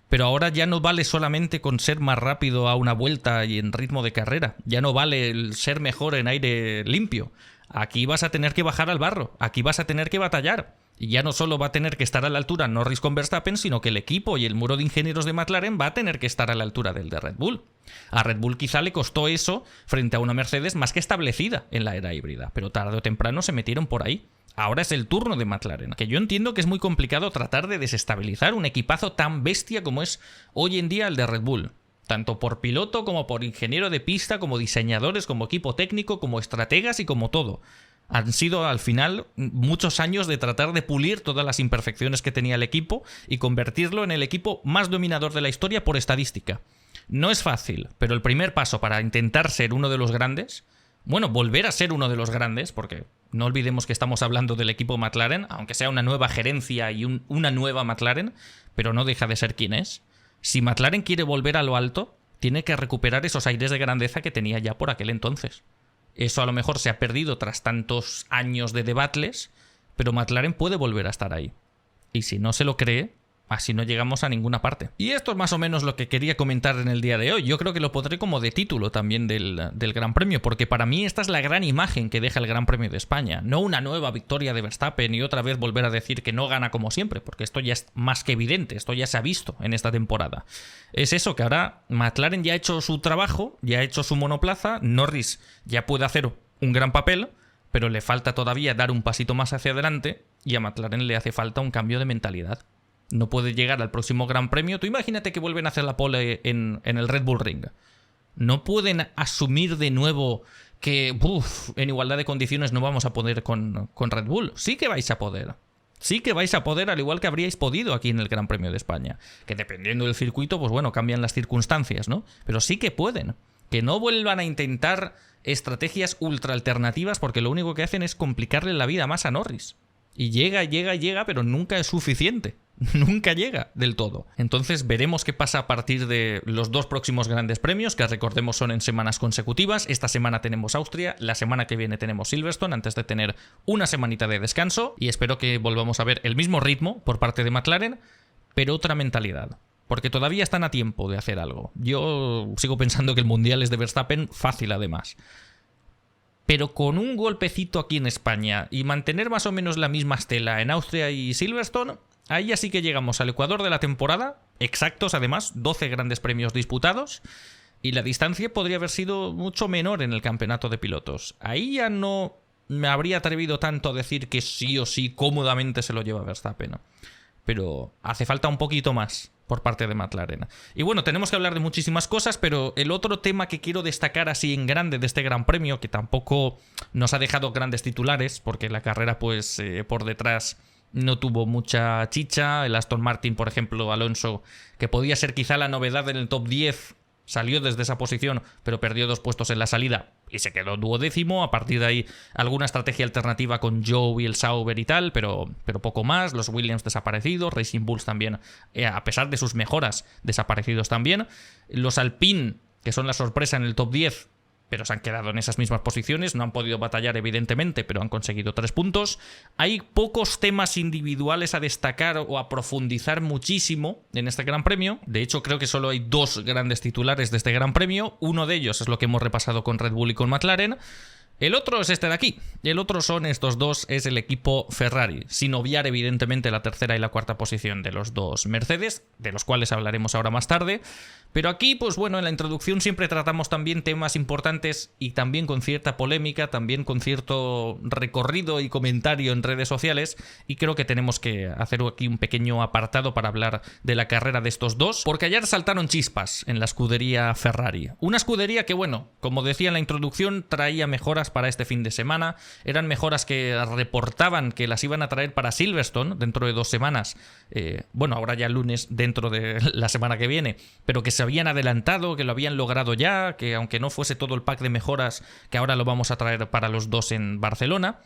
pero ahora ya no vale solamente con ser más rápido a una vuelta y en ritmo de carrera, ya no vale el ser mejor en aire limpio. Aquí vas a tener que bajar al barro, aquí vas a tener que batallar. Y ya no solo va a tener que estar a la altura Norris con Verstappen, sino que el equipo y el muro de ingenieros de McLaren va a tener que estar a la altura del de Red Bull. A Red Bull quizá le costó eso frente a una Mercedes más que establecida en la era híbrida, pero tarde o temprano se metieron por ahí. Ahora es el turno de McLaren, que yo entiendo que es muy complicado tratar de desestabilizar un equipazo tan bestia como es hoy en día el de Red Bull. Tanto por piloto como por ingeniero de pista, como diseñadores, como equipo técnico, como estrategas y como todo. Han sido al final muchos años de tratar de pulir todas las imperfecciones que tenía el equipo y convertirlo en el equipo más dominador de la historia por estadística. No es fácil, pero el primer paso para intentar ser uno de los grandes, bueno, volver a ser uno de los grandes, porque no olvidemos que estamos hablando del equipo McLaren, aunque sea una nueva gerencia y una nueva McLaren, pero no deja de ser quien es. Si McLaren quiere volver a lo alto, tiene que recuperar esos aires de grandeza que tenía ya por aquel entonces. Eso a lo mejor se ha perdido tras tantos años de debates, pero McLaren puede volver a estar ahí. Y si no se lo cree, así no llegamos a ninguna parte. Y esto es más o menos lo que quería comentar en el día de hoy. Yo creo que lo pondré como de título también del Gran Premio, porque para mí esta es la gran imagen que deja el Gran Premio de España. No una nueva victoria de Verstappen y otra vez volver a decir que no gana como siempre, porque esto ya es más que evidente, esto ya se ha visto en esta temporada. Es eso, que ahora McLaren ya ha hecho su trabajo, ya ha hecho su monoplaza, Norris ya puede hacer un gran papel, pero le falta todavía dar un pasito más hacia adelante y a McLaren le hace falta un cambio de mentalidad. No puede llegar al próximo Gran Premio. Tú imagínate que vuelven a hacer la pole en el Red Bull Ring. No pueden asumir de nuevo que en igualdad de condiciones no vamos a poder con Red Bull. Sí que vais a poder. Sí que vais a poder, al igual que habríais podido aquí en el Gran Premio de España. Que dependiendo del circuito, pues bueno, cambian las circunstancias, ¿no? Pero sí que pueden. Que no vuelvan a intentar estrategias ultra alternativas, porque lo único que hacen es complicarle la vida más a Norris. Y llega, pero nunca es suficiente. Nunca llega del todo. Entonces veremos qué pasa a partir de los dos próximos grandes premios, que recordemos son en semanas consecutivas. Esta semana tenemos Austria, la semana que viene tenemos Silverstone, antes de tener una semanita de descanso. Y espero que volvamos a ver el mismo ritmo por parte de McLaren, pero otra mentalidad. Porque todavía están a tiempo de hacer algo. Yo sigo pensando que el Mundial es de Verstappen, fácil además. Pero con un golpecito aquí en España y mantener más o menos la misma estela en Austria y Silverstone, ahí ya sí que llegamos al Ecuador de la temporada, exactos además, 12 grandes premios disputados, y la distancia podría haber sido mucho menor en el campeonato de pilotos. Ahí ya no me habría atrevido tanto a decir que sí o sí cómodamente se lo lleva Verstappen, ¿no? Pero hace falta un poquito más por parte de McLaren. Y bueno, tenemos que hablar de muchísimas cosas, pero el otro tema que quiero destacar así en grande de este Gran Premio, que tampoco nos ha dejado grandes titulares, porque la carrera pues por detrás no tuvo mucha chicha. El Aston Martin, por ejemplo, Alonso, que podía ser quizá la novedad en el top 10, salió desde esa posición, pero perdió 2 puestos en la salida y se quedó duodécimo. A partir de ahí, alguna estrategia alternativa con Joe y el Sauber y tal, pero poco más. Los Williams desaparecidos, Racing Bulls también, a pesar de sus mejoras, desaparecidos también. Los Alpine, que son la sorpresa en el top 10, pero se han quedado en esas mismas posiciones, no han podido batallar evidentemente, pero han conseguido 3 puntos. Hay pocos temas individuales a destacar o a profundizar muchísimo en este Gran Premio. De hecho, creo que solo hay 2 grandes titulares de este Gran Premio. Uno de ellos es lo que hemos repasado con Red Bull y con McLaren. El otro es este de aquí. El otro son estos dos, es el equipo Ferrari, sin obviar evidentemente la tercera y la cuarta posición de los 2 Mercedes, de los cuales hablaremos ahora más tarde. Pero aquí, pues bueno, en la introducción siempre tratamos también temas importantes y también con cierta polémica, también con cierto recorrido y comentario en redes sociales, y creo que tenemos que hacer aquí un pequeño apartado para hablar de la carrera de estos dos, porque ayer saltaron chispas en la escudería Ferrari. Una escudería que, bueno, como decía en la introducción, traía mejoras para este fin de semana, eran mejoras que reportaban que las iban a traer para Silverstone dentro de 2 semanas, bueno, ahora ya lunes dentro de la semana que viene, pero que se habían adelantado, que lo habían logrado ya, que aunque no fuese todo el pack de mejoras, que ahora lo vamos a traer para los 2 en Barcelona.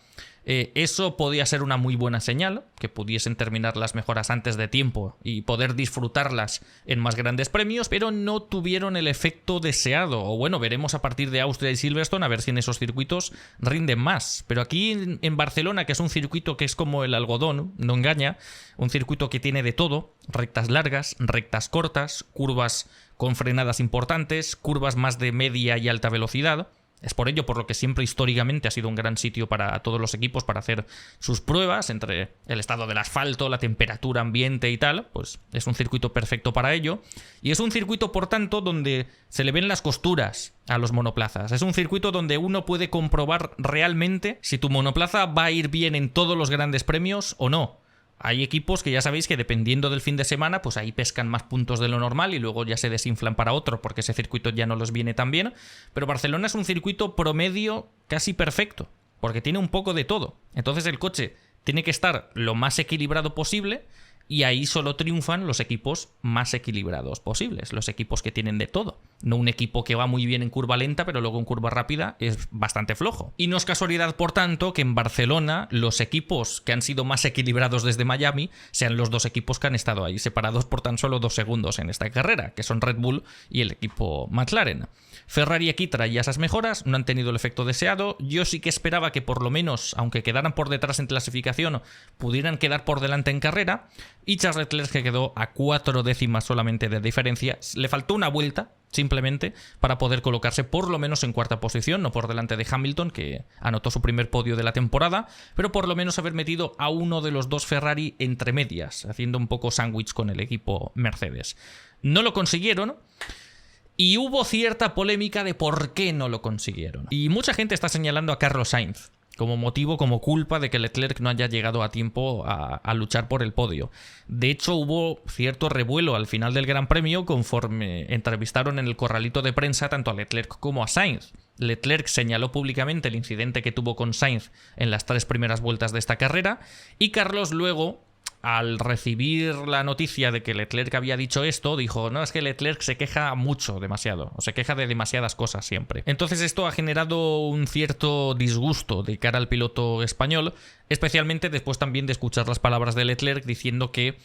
Eso podía ser una muy buena señal, que pudiesen terminar las mejoras antes de tiempo y poder disfrutarlas en más grandes premios, pero no tuvieron el efecto deseado. O bueno, veremos a partir de Austria y Silverstone a ver si en esos circuitos rinden más. Pero aquí en Barcelona, que es un circuito que es como el algodón, no engaña, un circuito que tiene de todo, rectas largas, rectas cortas, curvas con frenadas importantes, curvas más de media y alta velocidad. Es por ello por lo que siempre históricamente ha sido un gran sitio para todos los equipos para hacer sus pruebas, entre el estado del asfalto, la temperatura ambiente y tal, pues es un circuito perfecto para ello. Y es un circuito, por tanto, donde se le ven las costuras a los monoplazas. Es un circuito donde uno puede comprobar realmente si tu monoplaza va a ir bien en todos los grandes premios o no. Hay equipos que ya sabéis que dependiendo del fin de semana, pues ahí pescan más puntos de lo normal y luego ya se desinflan para otro porque ese circuito ya no les viene tan bien. Pero Barcelona es un circuito promedio casi perfecto, porque tiene un poco de todo. Entonces el coche tiene que estar lo más equilibrado posible y ahí solo triunfan los equipos más equilibrados posibles, los equipos que tienen de todo. No un equipo que va muy bien en curva lenta, pero luego en curva rápida es bastante flojo. Y no es casualidad, por tanto, que en Barcelona los equipos que han sido más equilibrados desde Miami sean los dos equipos que han estado ahí, separados por tan solo 2 segundos en esta carrera, que son Red Bull y el equipo McLaren. Ferrari aquí traía esas mejoras, no han tenido el efecto deseado. Yo sí que esperaba que por lo menos, aunque quedaran por detrás en clasificación, pudieran quedar por delante en carrera. Y Charles Leclerc, que quedó a 4 décimas solamente de diferencia, le faltó una vuelta simplemente para poder colocarse por lo menos en cuarta posición, no por delante de Hamilton, que anotó su primer podio de la temporada, pero por lo menos haber metido a uno de los dos Ferrari entre medias, haciendo un poco sándwich con el equipo Mercedes. No lo consiguieron. Y hubo cierta polémica de por qué no lo consiguieron. Y mucha gente está señalando a Carlos Sainz como motivo, como culpa de que Leclerc no haya llegado a tiempo a luchar por el podio. De hecho, hubo cierto revuelo al final del Gran Premio conforme entrevistaron en el corralito de prensa tanto a Leclerc como a Sainz. Leclerc señaló públicamente el incidente que tuvo con Sainz en las 3 primeras vueltas de esta carrera y Carlos luego, al recibir la noticia de que Leclerc había dicho esto, dijo, no, es que Leclerc se queja mucho, demasiado, o se queja de demasiadas cosas siempre. Entonces esto ha generado un cierto disgusto de cara al piloto español, especialmente después también de escuchar las palabras de Leclerc diciendo que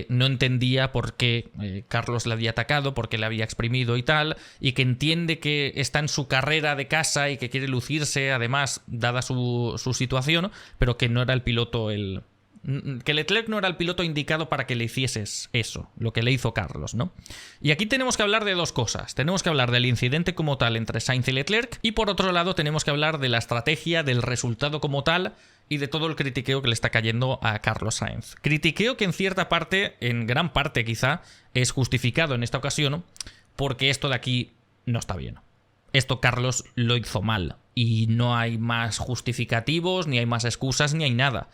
no entendía por qué Carlos le había atacado, por qué le había exprimido y tal, y que entiende que está en su carrera de casa y que quiere lucirse, además, dada su situación, pero que no era el piloto que Leclerc no era el piloto indicado para que le hicieses eso, lo que le hizo Carlos, ¿no? Y aquí tenemos que hablar de dos cosas. Tenemos que hablar del incidente como tal entre Sainz y Leclerc y por otro lado tenemos que hablar de la estrategia, del resultado como tal y de todo el critiqueo que le está cayendo a Carlos Sainz. Critiqueo que en cierta parte, en gran parte quizá, es justificado en esta ocasión porque esto de aquí no está bien. Esto Carlos lo hizo mal y no hay más justificativos, ni hay más excusas, ni hay nada.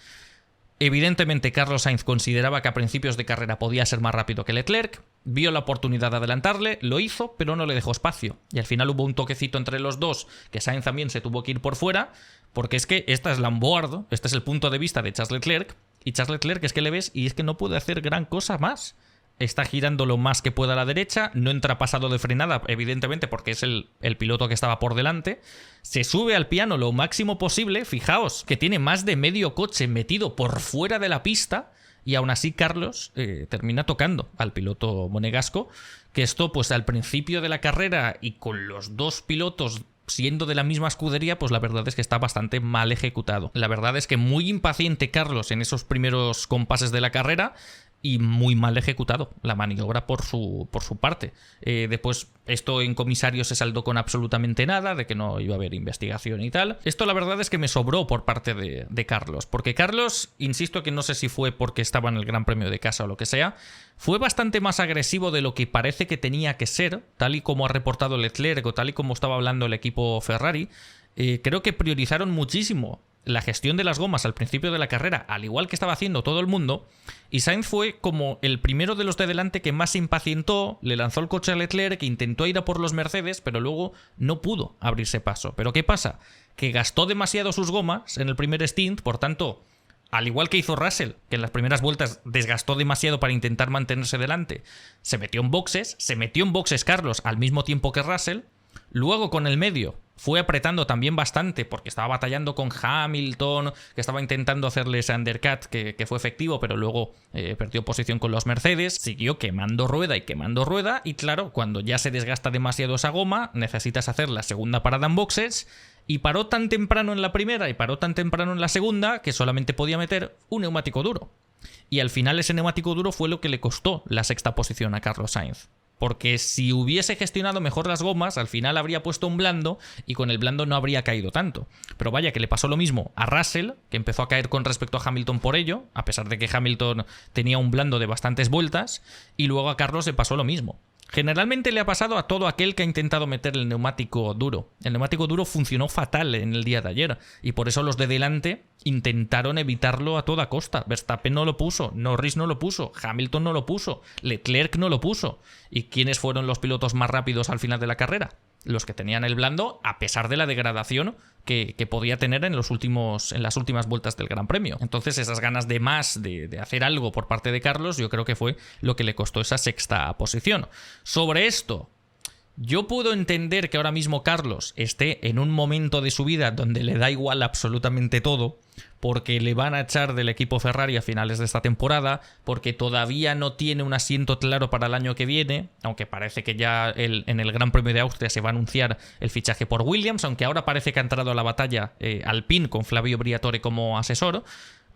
Evidentemente Carlos Sainz consideraba que a principios de carrera podía ser más rápido que Leclerc, vio la oportunidad de adelantarle, lo hizo, pero no le dejó espacio. Y al final hubo un toquecito entre los dos, que Sainz también se tuvo que ir por fuera, porque es que esta es Lamboard, este es el punto de vista de Charles Leclerc, y Charles Leclerc es que le ves y es que no puede hacer gran cosa más. Está girando lo más que pueda a la derecha, no entra pasado de frenada, evidentemente porque es el piloto que estaba por delante, se sube al piano lo máximo posible, fijaos que tiene más de medio coche metido por fuera de la pista y aún así Carlos termina tocando al piloto monegasco, que esto pues al principio de la carrera y con los dos pilotos siendo de la misma escudería, pues la verdad es que está bastante mal ejecutado. La verdad es que muy impaciente Carlos en esos primeros compases de la carrera y muy mal ejecutado la maniobra por su parte. Después esto en comisario se saldó con absolutamente nada, de que no iba a haber investigación y tal. Esto la verdad es que me sobró por parte de Carlos, porque Carlos, insisto que no sé si fue porque estaba en el Gran Premio de casa o lo que sea, fue bastante más agresivo de lo que parece que tenía que ser, tal y como ha reportado Leclerc o tal y como estaba hablando el equipo Ferrari. Creo que priorizaron muchísimo la gestión de las gomas al principio de la carrera, al igual que estaba haciendo todo el mundo, y Sainz fue como el primero de los de delante que más se impacientó, le lanzó el coche a Leclerc, que intentó ir a por los Mercedes, pero luego no pudo abrirse paso. ¿Pero qué pasa? Que gastó demasiado sus gomas en el primer stint, por tanto, al igual que hizo Russell, que en las primeras vueltas desgastó demasiado para intentar mantenerse delante, se metió en boxes Carlos al mismo tiempo que Russell, luego con el medio fue apretando también bastante porque estaba batallando con Hamilton, que estaba intentando hacerle ese undercut que fue efectivo, pero luego perdió posición con los Mercedes. Siguió quemando rueda y claro, cuando ya se desgasta demasiado esa goma, necesitas hacer la segunda parada en boxes y paró tan temprano en la primera y paró tan temprano en la segunda que solamente podía meter un neumático duro. Y al final ese neumático duro fue lo que le costó la sexta posición a Carlos Sainz. Porque si hubiese gestionado mejor las gomas, al final habría puesto un blando y con el blando no habría caído tanto. Pero vaya, que le pasó lo mismo a Russell, que empezó a caer con respecto a Hamilton por ello, a pesar de que Hamilton tenía un blando de bastantes vueltas, y luego a Carlos le pasó lo mismo. Generalmente le ha pasado a todo aquel que ha intentado meter el neumático duro. El neumático duro funcionó fatal en el día de ayer y por eso los de delante intentaron evitarlo a toda costa. Verstappen no lo puso, Norris no lo puso, Hamilton no lo puso, Leclerc no lo puso. ¿Y quiénes fueron los pilotos más rápidos al final de la carrera? Los que tenían el blando, a pesar de la degradación que podía tener en las últimas vueltas del Gran Premio. Entonces esas ganas de más, de hacer algo por parte de Carlos, yo creo que fue lo que le costó esa sexta posición. Sobre esto, yo puedo entender que ahora mismo Carlos esté en un momento de su vida donde le da igual absolutamente todo, porque le van a echar del equipo Ferrari a finales de esta temporada, porque todavía no tiene un asiento claro para el año que viene, aunque parece que ya en el Gran Premio de Austria se va a anunciar el fichaje por Williams, aunque ahora parece que ha entrado a la batalla Alpine con Flavio Briatore como asesor.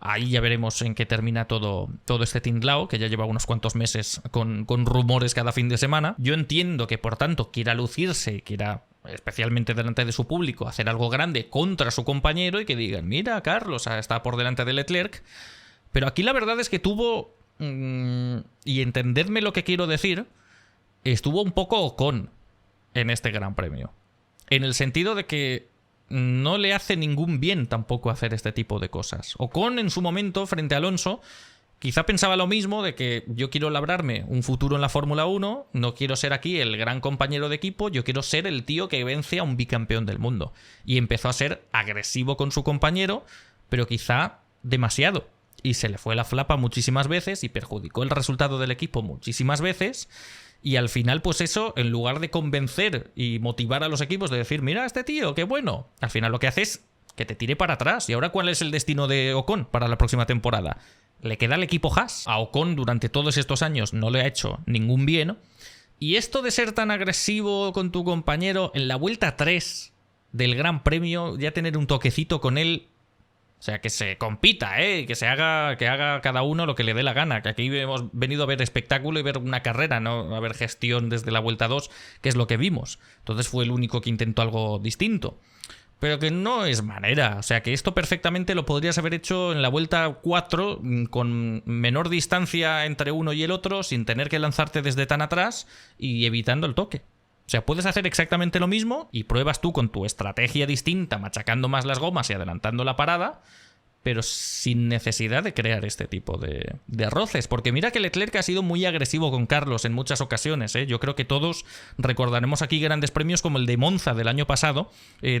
Ahí ya veremos en qué termina todo este tinglao, que ya lleva unos cuantos meses con rumores cada fin de semana. Yo entiendo que, por tanto, quiera lucirse, quiera, especialmente delante de su público, hacer algo grande contra su compañero y que digan, mira, Carlos está por delante de Leclerc. Pero aquí la verdad es que tuvo, y entenderme lo que quiero decir, estuvo un poco Ocon en este Gran Premio. En el sentido de que no le hace ningún bien tampoco hacer este tipo de cosas. Ocon en su momento frente a Alonso quizá pensaba lo mismo, de que yo quiero labrarme un futuro en la Fórmula 1, no quiero ser aquí el gran compañero de equipo, yo quiero ser el tío que vence a un bicampeón del mundo. Y empezó a ser agresivo con su compañero, pero quizá demasiado. Y se le fue la flapa muchísimas veces y perjudicó el resultado del equipo muchísimas veces. Y al final, pues eso, en lugar de convencer y motivar a los equipos de decir, mira, este tío, qué bueno, al final lo que hace es que te tire para atrás. ¿Y ahora cuál es el destino de Ocon para la próxima temporada? Le queda el equipo Haas. A Ocon durante todos estos años no le ha hecho ningún bien. Y esto de ser tan agresivo con tu compañero en la vuelta 3 del Gran Premio, ya tener un toquecito con él. O sea, que se compita, que haga cada uno lo que le dé la gana. Que aquí hemos venido a ver espectáculo y ver una carrera, no a ver gestión desde la vuelta 2, que es lo que vimos. Entonces fue el único que intentó algo distinto. Pero que no es manera. O sea, que esto perfectamente lo podrías haber hecho en la vuelta 4, con menor distancia entre uno y el otro, sin tener que lanzarte desde tan atrás y evitando el toque. O sea, puedes hacer exactamente lo mismo y pruebas tú con tu estrategia distinta, machacando más las gomas y adelantando la parada, pero sin necesidad de crear este tipo de roces. Porque mira que Leclerc ha sido muy agresivo con Carlos en muchas ocasiones, ¿eh? Yo creo que todos recordaremos aquí grandes premios como el de Monza del año pasado,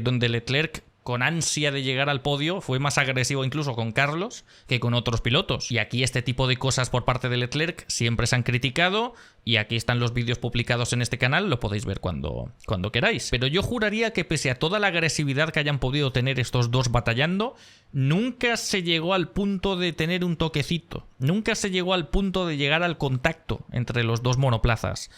donde Leclerc, con ansia de llegar al podio, fue más agresivo incluso con Carlos que con otros pilotos. Y aquí este tipo de cosas por parte de Leclerc siempre se han criticado, y aquí están los vídeos publicados en este canal, lo podéis ver cuando queráis. Pero yo juraría que pese a toda la agresividad que hayan podido tener estos dos batallando, nunca se llegó al punto de tener un toquecito, nunca se llegó al punto de llegar al contacto entre los dos monoplazas.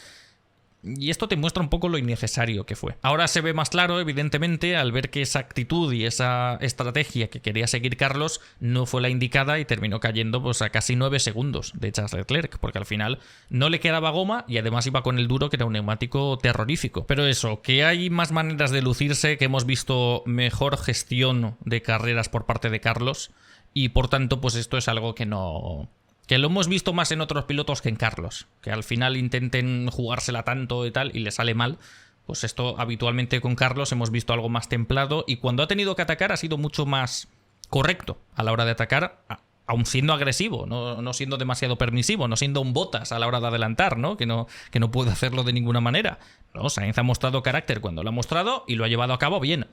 Y esto te muestra un poco lo innecesario que fue. Ahora se ve más claro, evidentemente, al ver que esa actitud y esa estrategia que quería seguir Carlos no fue la indicada y terminó cayendo pues a casi 9 segundos de Charles Leclerc, porque al final no le quedaba goma y además iba con el duro, que era un neumático terrorífico. Pero eso, que hay más maneras de lucirse, que hemos visto mejor gestión de carreras por parte de Carlos, y por tanto pues esto es algo que no... que lo hemos visto más en otros pilotos que en Carlos, que al final intenten jugársela tanto y tal y le sale mal. Pues esto habitualmente con Carlos hemos visto algo más templado, y cuando ha tenido que atacar ha sido mucho más correcto a la hora de atacar, aun siendo agresivo, no siendo demasiado permisivo, no siendo un Bottas a la hora de adelantar, ¿no? Que no puede hacerlo de ninguna manera. No, Sainz ha mostrado carácter cuando lo ha mostrado y lo ha llevado a cabo bien.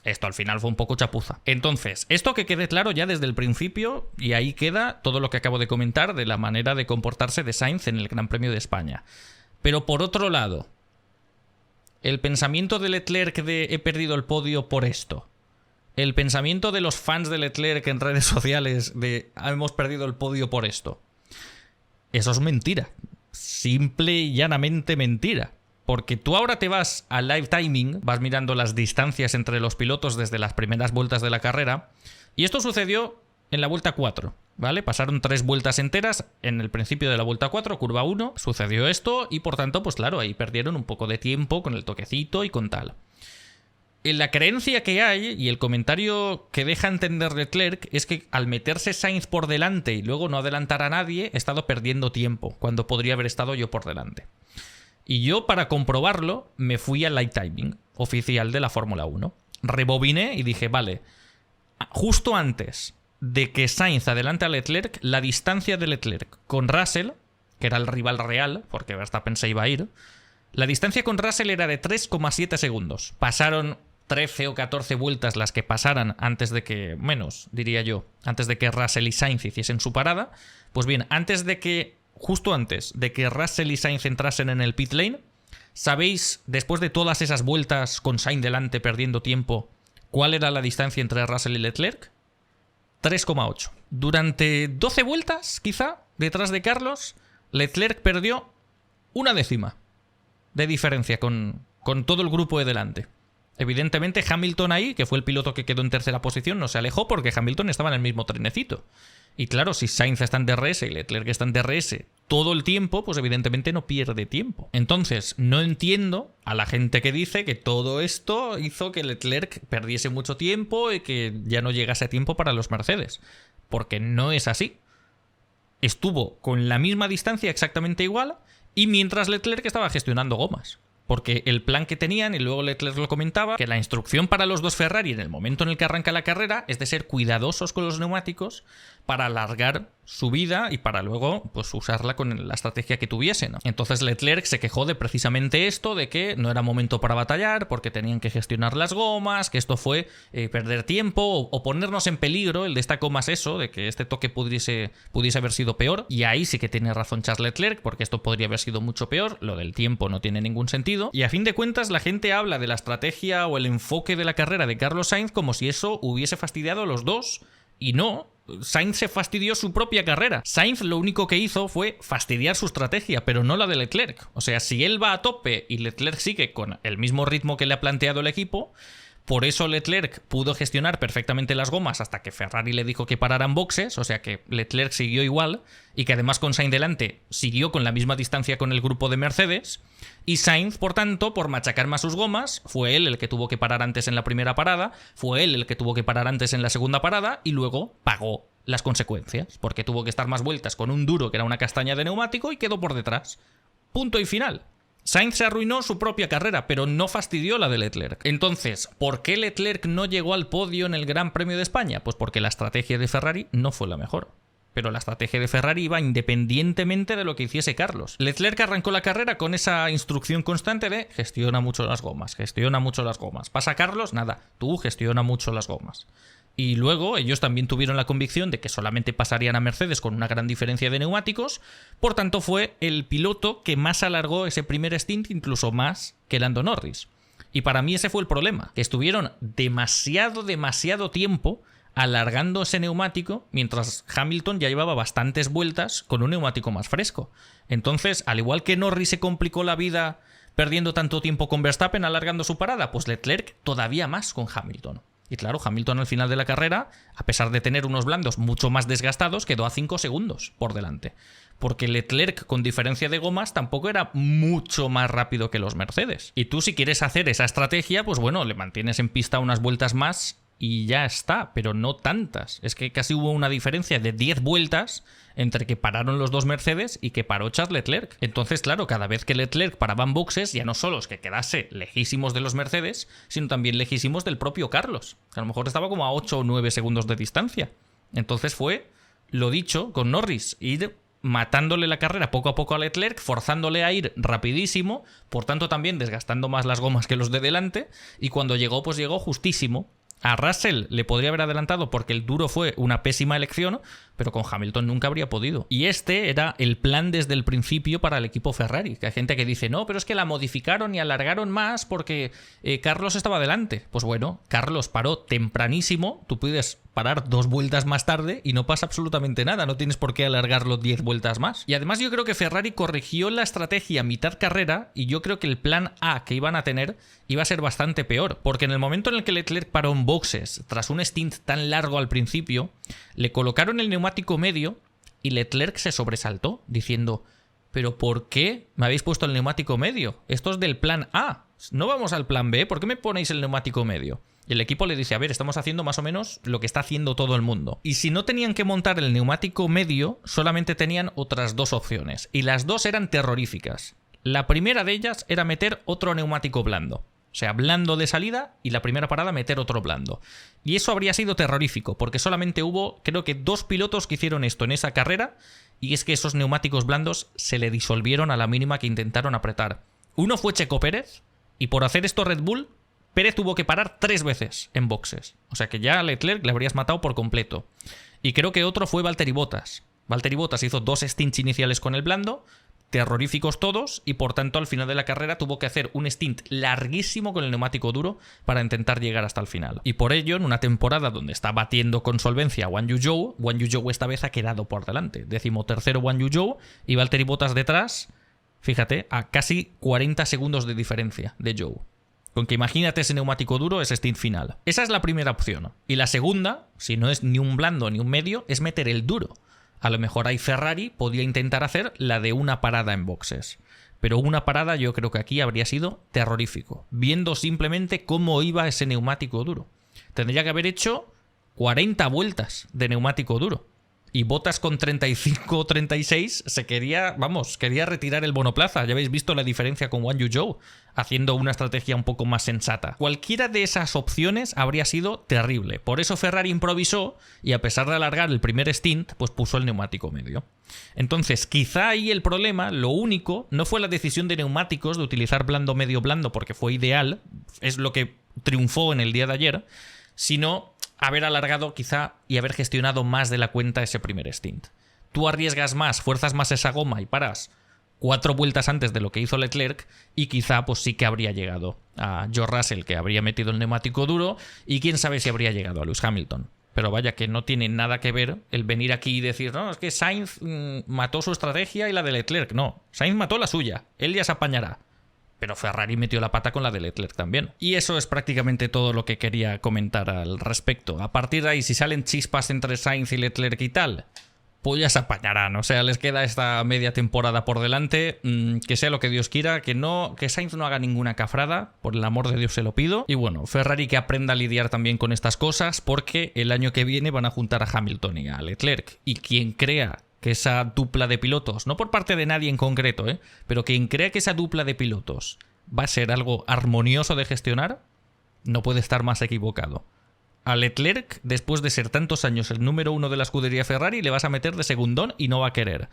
Esto al final fue un poco chapuza. Entonces, esto que quede claro ya desde el principio, y ahí queda todo lo que acabo de comentar de la manera de comportarse de Sainz en el Gran Premio de España. Pero por otro lado, El pensamiento de Leclerc de he perdido el podio por esto. El pensamiento de los fans de Leclerc en redes sociales de hemos perdido el podio por esto. Eso es mentira. Simple y llanamente mentira. Porque tú ahora te vas a live timing, vas mirando las distancias entre los pilotos desde las primeras vueltas de la carrera, y esto sucedió en la vuelta 4, ¿vale? Pasaron 3 vueltas enteras en el principio de la vuelta 4, curva 1, sucedió esto y por tanto, pues claro, ahí perdieron un poco de tiempo con el toquecito y con tal. La creencia que hay y el comentario que deja entender Leclerc es que al meterse Sainz por delante y luego no adelantar a nadie, he estado perdiendo tiempo, cuando podría haber estado yo por delante. Y yo, para comprobarlo, me fui al live timing oficial de la Fórmula 1. Rebobiné y dije, vale, justo antes de que Sainz adelante a Leclerc, la distancia de Leclerc con Russell, que era el rival real, porque Verstappen se iba a ir, la distancia con Russell era de 3,7 segundos. Pasaron 13 o 14 vueltas las que pasaran antes de que, menos, diría yo, antes de que Russell y Sainz hiciesen su parada. Pues bien, justo antes de que Russell y Sainz entrasen en el pit lane, ¿sabéis, después de todas esas vueltas con Sainz delante perdiendo tiempo, cuál era la distancia entre Russell y Leclerc? 3,8. Durante 12 vueltas, quizá, detrás de Carlos, Leclerc perdió 1/10 de diferencia con todo el grupo de delante. Evidentemente Hamilton ahí, que fue el piloto que quedó en tercera posición, no se alejó porque Hamilton estaba en el mismo trenecito. Y claro, si Sainz está en DRS y Leclerc está en DRS todo el tiempo, pues evidentemente no pierde tiempo. Entonces, no entiendo a la gente que dice que todo esto hizo que Leclerc perdiese mucho tiempo y que ya no llegase a tiempo para los Mercedes. Porque no es así. Estuvo con la misma distancia exactamente igual y mientras Leclerc estaba gestionando gomas. Porque el plan que tenían, y luego Leclerc lo comentaba, que la instrucción para los dos Ferrari en el momento en el que arranca la carrera es de ser cuidadosos con los neumáticos para alargar su vida y para luego pues usarla con la estrategia que tuviesen. Entonces Leclerc se quejó de precisamente esto, de que no era momento para batallar porque tenían que gestionar las gomas, que esto fue perder tiempo o ponernos en peligro. El destacó más eso, de que este toque pudiese haber sido peor, y ahí sí que tiene razón Charles Leclerc, porque esto podría haber sido mucho peor. Lo del tiempo no tiene ningún sentido, y a fin de cuentas la gente habla de la estrategia o el enfoque de la carrera de Carlos Sainz como si eso hubiese fastidiado a los dos, y no. Sainz se fastidió su propia carrera. Sainz lo único que hizo fue fastidiar su estrategia, pero no la de Leclerc. O sea, si él va a tope y Leclerc sigue con el mismo ritmo que le ha planteado el equipo, por eso Leclerc pudo gestionar perfectamente las gomas hasta que Ferrari le dijo que pararan boxes, o sea que Leclerc siguió igual, y que además con Sainz delante siguió con la misma distancia con el grupo de Mercedes, y Sainz, por tanto, por machacar más sus gomas, fue él el que tuvo que parar antes en la primera parada, fue él el que tuvo que parar antes en la segunda parada, y luego pagó las consecuencias, porque tuvo que estar más vueltas con un duro que era una castaña de neumático y quedó por detrás. Punto y final. Sainz se arruinó su propia carrera, pero no fastidió la de Leclerc. Entonces, ¿por qué Leclerc no llegó al podio en el Gran Premio de España? Pues porque la estrategia de Ferrari no fue la mejor. Pero la estrategia de Ferrari iba independientemente de lo que hiciese Carlos. Leclerc arrancó la carrera con esa instrucción constante de gestiona mucho las gomas, gestiona mucho las gomas. Pasa Carlos, nada, tú gestiona mucho las gomas. Y luego ellos también tuvieron la convicción de que solamente pasarían a Mercedes con una gran diferencia de neumáticos, por tanto fue el piloto que más alargó ese primer stint, incluso más que Lando Norris. Y para mí ese fue el problema, que estuvieron demasiado tiempo alargando ese neumático, mientras Hamilton ya llevaba bastantes vueltas con un neumático más fresco. Entonces, al igual que Norris se complicó la vida perdiendo tanto tiempo con Verstappen alargando su parada, pues Leclerc todavía más con Hamilton. Y claro, Hamilton al final de la carrera, a pesar de tener unos blandos mucho más desgastados, quedó a 5 segundos por delante. Porque Leclerc, con diferencia de gomas, tampoco era mucho más rápido que los Mercedes. Y tú, si quieres hacer esa estrategia, pues bueno, le mantienes en pista unas vueltas más y ya está, pero no tantas. Es que casi hubo una diferencia de 10 vueltas entre que pararon los dos Mercedes y que paró Charles Leclerc. Entonces, claro, cada vez que Leclerc paraba en boxes, ya no solo es que quedase lejísimos de los Mercedes, sino también lejísimos del propio Carlos. A lo mejor estaba como a 8 o 9 segundos de distancia. Entonces fue, lo dicho, con Norris, ir matándole la carrera poco a poco a Leclerc, forzándole a ir rapidísimo, por tanto también desgastando más las gomas que los de delante, y cuando llegó, pues llegó justísimo A Russell le podría haber adelantado porque el duro fue una pésima elección, pero con Hamilton nunca habría podido. Y este era el plan desde el principio para el equipo Ferrari. Que hay gente que dice, no, pero es que la modificaron y alargaron más porque Carlos estaba delante. Pues bueno, Carlos paró tempranísimo, tú puedes parar 2 vueltas más tarde y no pasa absolutamente nada, no tienes por qué alargarlo 10 vueltas más. Y además yo creo que Ferrari corrigió la estrategia a mitad carrera y yo creo que el plan A que iban a tener iba a ser bastante peor, porque en el momento en el que Leclerc paró en boxes, tras un stint tan largo al principio, le colocaron el neumático medio y Leclerc se sobresaltó, diciendo, ¿pero por qué me habéis puesto el neumático medio? Esto es del plan A, no vamos al plan B, ¿por qué me ponéis el neumático medio? Y el equipo le dice, a ver, estamos haciendo más o menos lo que está haciendo todo el mundo. Y si no tenían que montar el neumático medio, solamente tenían otras 2 opciones. Y las 2 eran terroríficas. La primera de ellas era meter otro neumático blando. O sea, blando de salida y la primera parada meter otro blando. Y eso habría sido terrorífico, porque solamente hubo, creo que 2 pilotos que hicieron esto en esa carrera, y es que esos neumáticos blandos se le disolvieron a la mínima que intentaron apretar. Uno fue Checo Pérez, y por hacer esto Red Bull, Pérez tuvo que parar 3 veces en boxes. O sea que ya a Leclerc le habrías matado por completo. Y creo que otro fue Valtteri Bottas. Valtteri Bottas hizo 2 stints iniciales con el blando, terroríficos todos, y por tanto al final de la carrera tuvo que hacer un stint larguísimo con el neumático duro para intentar llegar hasta el final. Y por ello, en una temporada donde está batiendo con solvencia a Guan Yu Zhou esta vez ha quedado por delante. 13º Guan Yu Zhou y Valtteri Bottas detrás, fíjate, a casi 40 segundos de diferencia de Zhou. Con que imagínate ese neumático duro, ese stint final. Esa es la primera opción. Y la segunda, si no es ni un blando ni un medio, es meter el duro. A lo mejor ahí Ferrari podía intentar hacer la de una parada en boxes. Pero una parada yo creo que aquí habría sido terrorífico. Viendo simplemente cómo iba ese neumático duro. Tendría que haber hecho 40 vueltas de neumático duro. Y Bottas con 35 o 36 se quería retirar el monoplaza. Ya habéis visto la diferencia con Guan Yu Zhou, haciendo una estrategia un poco más sensata. Cualquiera de esas opciones habría sido terrible. Por eso Ferrari improvisó y a pesar de alargar el primer stint, pues puso el neumático medio. Entonces, quizá ahí el problema, lo único, no fue la decisión de neumáticos de utilizar blando medio blando porque fue ideal, es lo que triunfó en el día de ayer, sino haber alargado quizá y haber gestionado más de la cuenta ese primer stint. Tú arriesgas más, fuerzas más esa goma y paras 4 vueltas antes de lo que hizo Leclerc y quizá pues sí que habría llegado a George Russell, que habría metido el neumático duro, y quién sabe si habría llegado a Lewis Hamilton. Pero vaya que no tiene nada que ver el venir aquí y decir, no, es que Sainz mató su estrategia y la de Leclerc. No, Sainz mató la suya, él ya se apañará. Pero Ferrari metió la pata con la de Leclerc también. Y eso es prácticamente todo lo que quería comentar al respecto. A partir de ahí, si salen chispas entre Sainz y Leclerc y tal, pues ya se apañarán. O sea, les queda esta media temporada por delante. Que sea lo que Dios quiera. Que Sainz no haga ninguna cafrada. Por el amor de Dios se lo pido. Y bueno, Ferrari que aprenda a lidiar también con estas cosas, porque el año que viene van a juntar a Hamilton y a Leclerc. Y quien crea que esa dupla de pilotos, no por parte de nadie en concreto, pero quien crea que esa dupla de pilotos va a ser algo armonioso de gestionar, no puede estar más equivocado. A Leclerc, después de ser tantos años el número 1 de la escudería Ferrari, le vas a meter de segundón y no va a querer.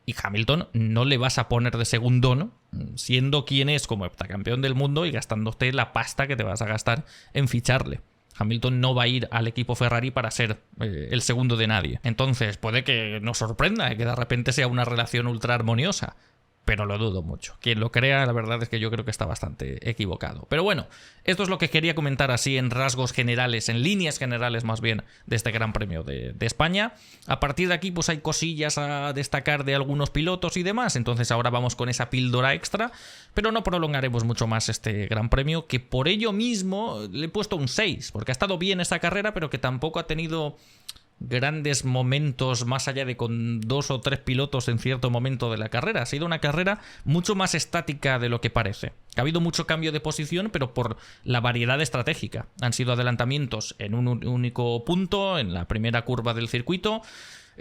Y Hamilton no le vas a poner de segundón, siendo quien es como heptacampeón del mundo y gastándote la pasta que te vas a gastar en ficharle. Hamilton no va a ir al equipo Ferrari para ser el segundo de nadie. Entonces puede que nos sorprenda, que de repente sea una relación ultra armoniosa. Pero lo dudo mucho. Quien lo crea, la verdad es que yo creo que está bastante equivocado. Pero bueno, esto es lo que quería comentar así en rasgos generales, en líneas generales más bien, de este Gran Premio de España. A partir de aquí pues hay cosillas a destacar de algunos pilotos y demás, entonces ahora vamos con esa píldora extra, pero no prolongaremos mucho más este Gran Premio, que por ello mismo le he puesto un 6, porque ha estado bien esta carrera, pero que tampoco ha tenido grandes momentos más allá de con 2 o 3 pilotos en cierto momento de la carrera. Ha sido una carrera mucho más estática de lo que parece. Ha habido mucho cambio de posición, pero por la variedad estratégica. Han sido adelantamientos en un único punto, en la primera curva del circuito,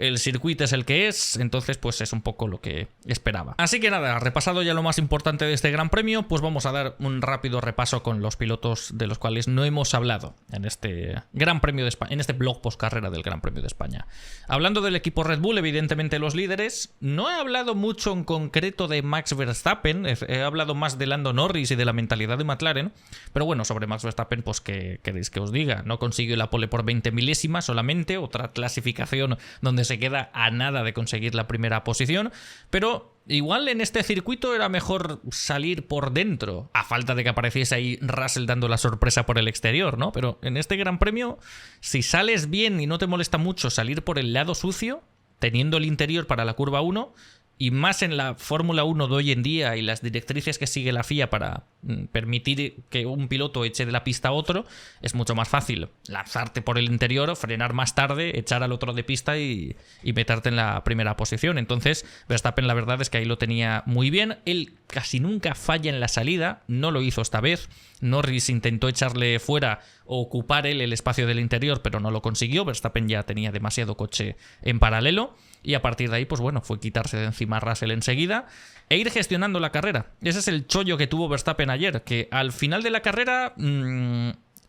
el circuito es el que es, entonces pues es un poco lo que esperaba. Así que nada, repasado ya lo más importante de este Gran Premio, pues vamos a dar un rápido repaso con los pilotos de los cuales no hemos hablado en este Gran Premio de España, en este blog post carrera del Gran Premio de España. Hablando del equipo Red Bull, evidentemente los líderes, no he hablado mucho en concreto de Max Verstappen, he hablado más de Lando Norris y de la mentalidad de McLaren, pero bueno, sobre Max Verstappen, pues ¿qué queréis que os diga? No consiguió la pole por 20 milésimas solamente, otra clasificación donde se queda a nada de conseguir la primera posición, pero igual en este circuito era mejor salir por dentro, a falta de que apareciese ahí Russell dando la sorpresa por el exterior, ¿no? Pero en este Gran Premio, si sales bien y no te molesta mucho salir por el lado sucio, teniendo el interior para la curva 1, y más en la Fórmula 1 de hoy en día y las directrices que sigue la FIA para permitir que un piloto eche de la pista a otro, es mucho más fácil lanzarte por el interior, frenar más tarde, echar al otro de pista y meterte en la primera posición. Entonces Verstappen la verdad es que ahí lo tenía muy bien. Él casi nunca falla en la salida, no lo hizo esta vez. Norris intentó echarle fuera o ocupar él el espacio del interior, pero no lo consiguió. Verstappen ya tenía demasiado coche en paralelo. Y a partir de ahí, pues bueno, fue quitarse de encima a Russell enseguida e ir gestionando la carrera. Ese es el chollo que tuvo Verstappen ayer, que al final de la carrera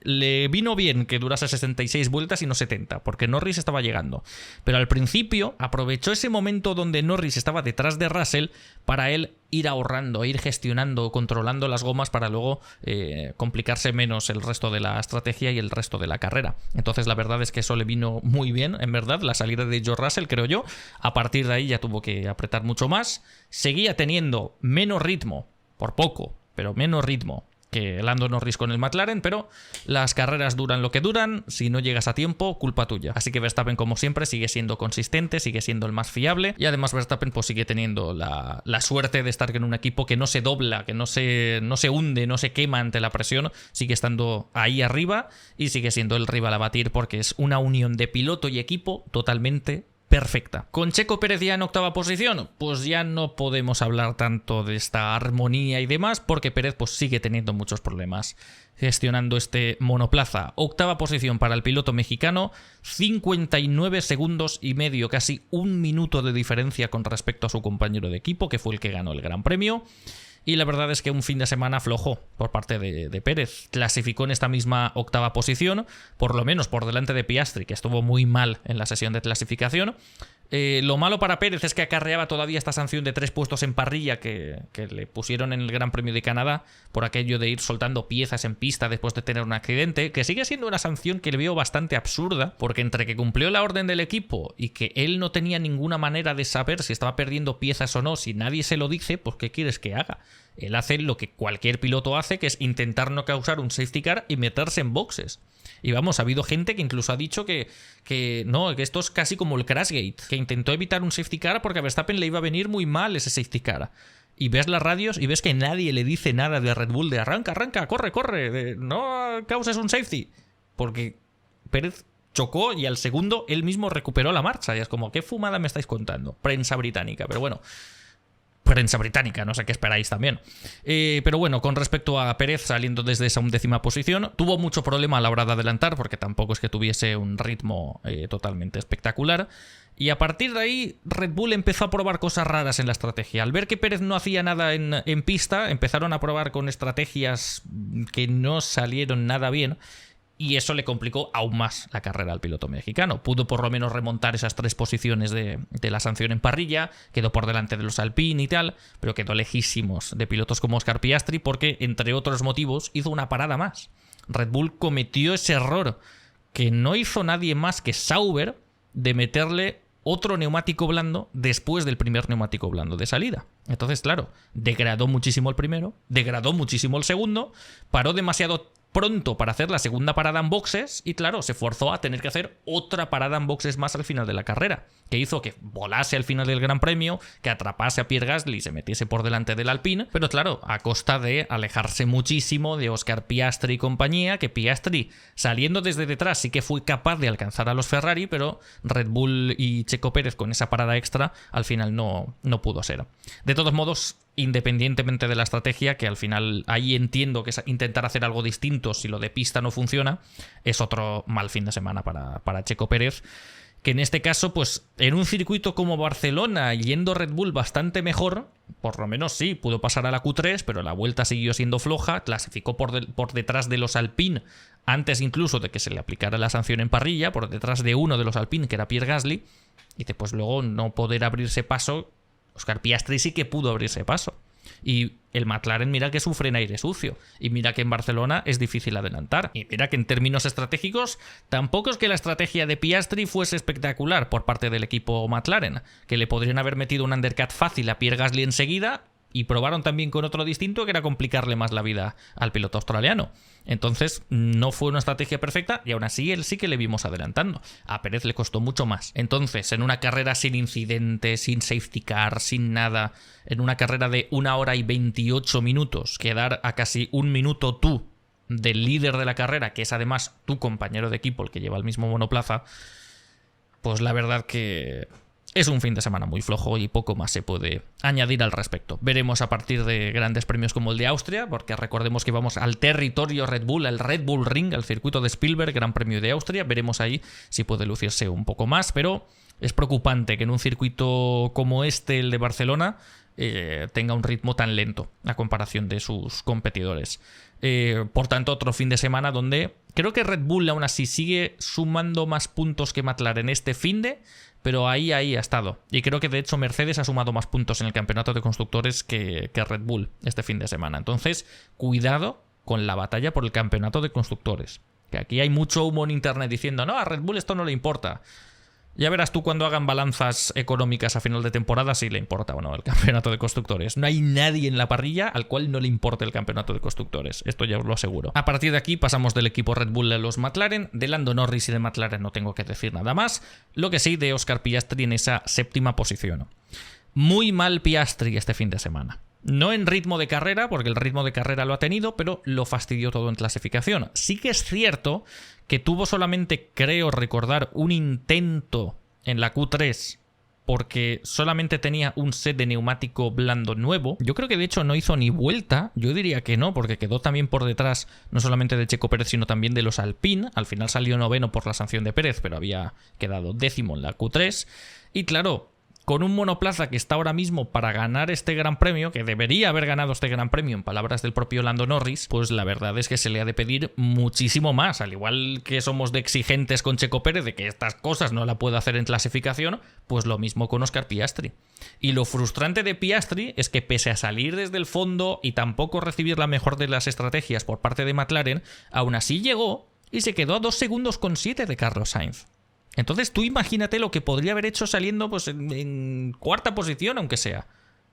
le vino bien que durase 66 vueltas y no 70, porque Norris estaba llegando. Pero al principio aprovechó ese momento donde Norris estaba detrás de Russell para él ir ahorrando, ir gestionando, controlando las gomas para luego complicarse menos el resto de la estrategia y el resto de la carrera. Entonces la verdad es que eso le vino muy bien, en verdad, la salida de George Russell, creo yo. A partir de ahí ya tuvo que apretar mucho más. Seguía teniendo menos ritmo, por poco, pero menos ritmo que Lando Norris con el McLaren, pero las carreras duran lo que duran, si no llegas a tiempo, culpa tuya. Así que Verstappen, como siempre, sigue siendo consistente, sigue siendo el más fiable, y además Verstappen pues sigue teniendo la suerte de estar en un equipo que no se dobla, que no se hunde, no se quema ante la presión, sigue estando ahí arriba y sigue siendo el rival a batir porque es una unión de piloto y equipo totalmente perfecta. Con Checo Pérez ya en octava posición, pues ya no podemos hablar tanto de esta armonía y demás, porque Pérez pues sigue teniendo muchos problemas gestionando este monoplaza. Octava posición para el piloto mexicano, 59 segundos y medio, casi un minuto de diferencia con respecto a su compañero de equipo, que fue el que ganó el Gran Premio. Y la verdad es que un fin de semana flojo por parte de Pérez. Clasificó en esta misma octava posición, por lo menos por delante de Piastri, que estuvo muy mal en la sesión de clasificación. Lo malo para Pérez es que acarreaba todavía esta sanción de 3 puestos en parrilla que le pusieron en el Gran Premio de Canadá por aquello de ir soltando piezas en pista después de tener un accidente, que sigue siendo una sanción que le veo bastante absurda, porque entre que cumplió la orden del equipo y que él no tenía ninguna manera de saber si estaba perdiendo piezas o no, si nadie se lo dice, pues ¿qué quieres que haga? Él hace lo que cualquier piloto hace, que es intentar no causar un safety car y meterse en boxes. Y vamos, ha habido gente que incluso ha dicho que esto es casi como el Crashgate, que intentó evitar un safety car porque a Verstappen le iba a venir muy mal ese safety car. Y ves las radios y ves que nadie le dice nada de Red Bull de arranca, corre, no causes un safety. Porque Pérez chocó y al segundo él mismo recuperó la marcha. Y es como, ¿qué fumada me estáis contando? Prensa británica, pero bueno. Prensa británica, no sé qué esperáis también. Pero bueno, con respecto a Pérez saliendo desde esa 11ª posición, tuvo mucho problema a la hora de adelantar porque tampoco es que tuviese un ritmo totalmente espectacular. Y a partir de ahí, Red Bull empezó a probar cosas raras en la estrategia. Al ver que Pérez no hacía nada en pista, empezaron a probar con estrategias que no salieron nada bien. Y eso le complicó aún más la carrera al piloto mexicano. Pudo por lo menos remontar esas 3 posiciones de la sanción en parrilla, quedó por delante de los Alpine y tal, pero quedó lejísimos de pilotos como Oscar Piastri porque, entre otros motivos, hizo una parada más. Red Bull cometió ese error que no hizo nadie más que Sauber de meterle otro neumático blando después del primer neumático blando de salida. Entonces, claro, degradó muchísimo el primero, degradó muchísimo el segundo, paró demasiado pronto para hacer la segunda parada en boxes y claro, se forzó a tener que hacer otra parada en boxes más al final de la carrera, que hizo que volase al final del Gran Premio, que atrapase a Pierre Gasly y se metiese por delante del Alpine, pero claro, a costa de alejarse muchísimo de Oscar Piastri y compañía, que Piastri saliendo desde detrás sí que fue capaz de alcanzar a los Ferrari, pero Red Bull y Checo Pérez con esa parada extra al final no pudo ser. De todos modos, independientemente de la estrategia, que al final ahí entiendo que es intentar hacer algo distinto si lo de pista no funciona, es otro mal fin de semana para Checo Pérez. que en este caso, pues en un circuito como Barcelona, yendo Red Bull bastante mejor, por lo menos sí, pudo pasar a la Q3, pero la vuelta siguió siendo floja, clasificó por detrás de los Alpine, antes incluso de que se le aplicara la sanción en parrilla, por detrás de uno de los Alpine, que era Pierre Gasly, y después luego no poder abrirse paso. Oscar Piastri sí que pudo abrirse paso. Y el McLaren mira que sufre en aire sucio. Y mira que en Barcelona es difícil adelantar. Y mira que en términos estratégicos tampoco es que la estrategia de Piastri fuese espectacular por parte del equipo McLaren. Que le podrían haber metido un undercut fácil a Pierre Gasly enseguida. Y probaron también con otro distinto, que era complicarle más la vida al piloto australiano. Entonces no fue una estrategia perfecta y aún así él sí que le vimos adelantando. A Pérez le costó mucho más. Entonces, en una carrera sin incidentes, sin safety car, sin nada, en una carrera de 1 hora y 28 minutos, quedar a casi 1 minuto tú del líder de la carrera, que es además tu compañero de equipo, el que lleva el mismo monoplaza, pues la verdad que es un fin de semana muy flojo y poco más se puede añadir al respecto. Veremos a partir de grandes premios como el de Austria, porque recordemos que vamos al territorio Red Bull, al Red Bull Ring, al circuito de Spielberg, Gran Premio de Austria. Veremos ahí si puede lucirse un poco más, pero es preocupante que en un circuito como este, el de Barcelona, tenga un ritmo tan lento a comparación de sus competidores. Por tanto, otro fin de semana donde creo que Red Bull aún así sigue sumando más puntos que McLaren este finde, pero ahí ha estado. Y creo que de hecho Mercedes ha sumado más puntos en el campeonato de constructores que Red Bull este fin de semana. Entonces, cuidado con la batalla por el campeonato de constructores. Que aquí hay mucho humo en internet diciendo, no, a Red Bull esto no le importa. Ya verás tú cuando hagan balanzas económicas a final de temporada si le importa o no el campeonato de constructores. No hay nadie en la parrilla al cual no le importe el campeonato de constructores. Esto ya os lo aseguro. A partir de aquí pasamos del equipo Red Bull a los McLaren. De Lando Norris y de McLaren no tengo que decir nada más. Lo que sí de Oscar Piastri en esa 7ª posición. Muy mal Piastri este fin de semana. No en ritmo de carrera, porque el ritmo de carrera lo ha tenido, pero lo fastidió todo en clasificación. Sí que es cierto que tuvo solamente, creo recordar, un intento en la Q3, porque solamente tenía un set de neumático blando nuevo. Yo creo que de hecho no hizo ni vuelta, yo diría que no, porque quedó también por detrás no solamente de Checo Pérez, sino también de los Alpine. Al final salió 9º por la sanción de Pérez, pero había quedado 10º en la Q3. Y claro, con un monoplaza que está ahora mismo para ganar este Gran Premio, que debería haber ganado este Gran Premio en palabras del propio Lando Norris, pues la verdad es que se le ha de pedir muchísimo más. Al igual que somos de exigentes con Checo Pérez de que estas cosas no la puede hacer en clasificación, pues lo mismo con Oscar Piastri. Y lo frustrante de Piastri es que pese a salir desde el fondo y tampoco recibir la mejor de las estrategias por parte de McLaren, aún así llegó y se quedó a 2 segundos con 7 de Carlos Sainz. Entonces tú imagínate lo que podría haber hecho saliendo pues en 4ª posición, aunque sea.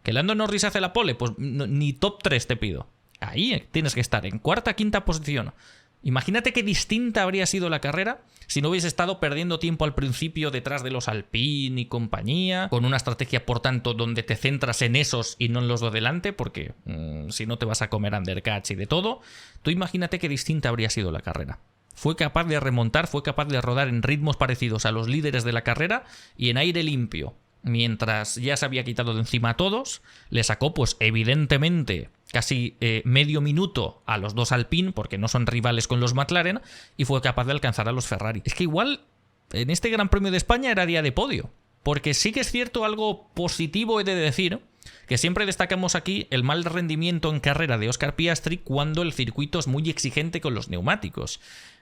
Que Lando Norris hace la pole, pues ni top 3 te pido. Ahí tienes que estar, en 4ª, 5ª posición. Imagínate qué distinta habría sido la carrera si no hubiese estado perdiendo tiempo al principio detrás de los Alpine y compañía, con una estrategia, por tanto, donde te centras en esos y no en los de delante, porque si no te vas a comer undercuts y de todo. Tú imagínate qué distinta habría sido la carrera. Fue capaz de remontar, fue capaz de rodar en ritmos parecidos a los líderes de la carrera y en aire limpio. Mientras ya se había quitado de encima a todos, le sacó pues evidentemente casi medio minuto a los 2 Alpine, porque no son rivales con los McLaren, y fue capaz de alcanzar a los Ferrari. Es que igual en este Gran Premio de España era día de podio, porque sí que es cierto, algo positivo he de decir, que siempre destacamos aquí el mal rendimiento en carrera de Oscar Piastri cuando el circuito es muy exigente con los neumáticos.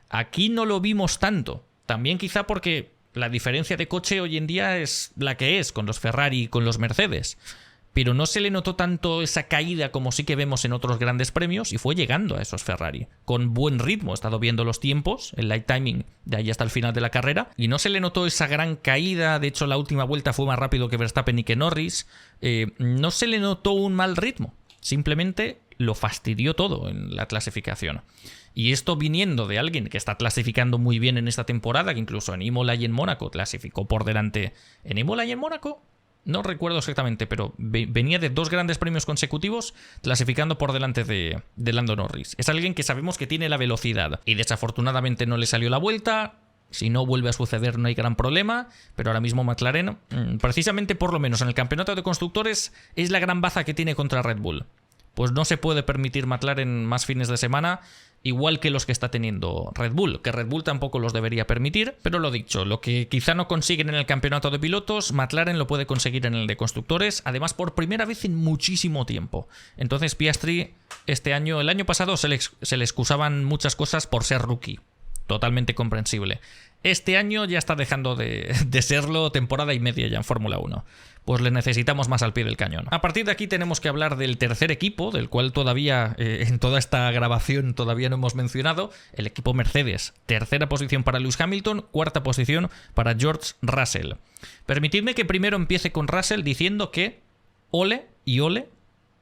Aquí no lo vimos tanto, también quizá porque la diferencia de coche hoy en día es la que es con los Ferrari y con los Mercedes, pero no se le notó tanto esa caída como sí que vemos en otros grandes premios y fue llegando a esos Ferrari con buen ritmo. He estado viendo los tiempos, el light timing de ahí hasta el final de la carrera y no se le notó esa gran caída. De hecho, la última vuelta fue más rápido que Verstappen y que Norris. No se le notó un mal ritmo, simplemente lo fastidió todo en la clasificación. Y esto viniendo de alguien que está clasificando muy bien en esta temporada, que incluso en Imola y en Mónaco clasificó por delante. ¿En Imola y en Mónaco? No recuerdo exactamente, pero venía de 2 grandes premios consecutivos clasificando por delante de Lando Norris. Es alguien que sabemos que tiene la velocidad y desafortunadamente no le salió la vuelta. Si no vuelve a suceder no hay gran problema, pero ahora mismo McLaren, precisamente por lo menos en el campeonato de constructores, es la gran baza que tiene contra Red Bull. Pues no se puede permitir McLaren más fines de semana igual que los que está teniendo Red Bull, que Red Bull tampoco los debería permitir, pero lo dicho, lo que quizá no consiguen en el campeonato de pilotos, McLaren lo puede conseguir en el de constructores, además por primera vez en muchísimo tiempo. Entonces Piastri este año, el año pasado se le excusaban muchas cosas por ser rookie, totalmente comprensible. Este año ya está dejando de serlo, temporada y media ya en Fórmula 1. Pues le necesitamos más al pie del cañón. A partir de aquí tenemos que hablar del tercer equipo, del cual todavía en toda esta grabación todavía no hemos mencionado, el equipo Mercedes. Tercera posición para Lewis Hamilton, cuarta posición para George Russell. Permitidme que primero empiece con Russell diciendo que ole y ole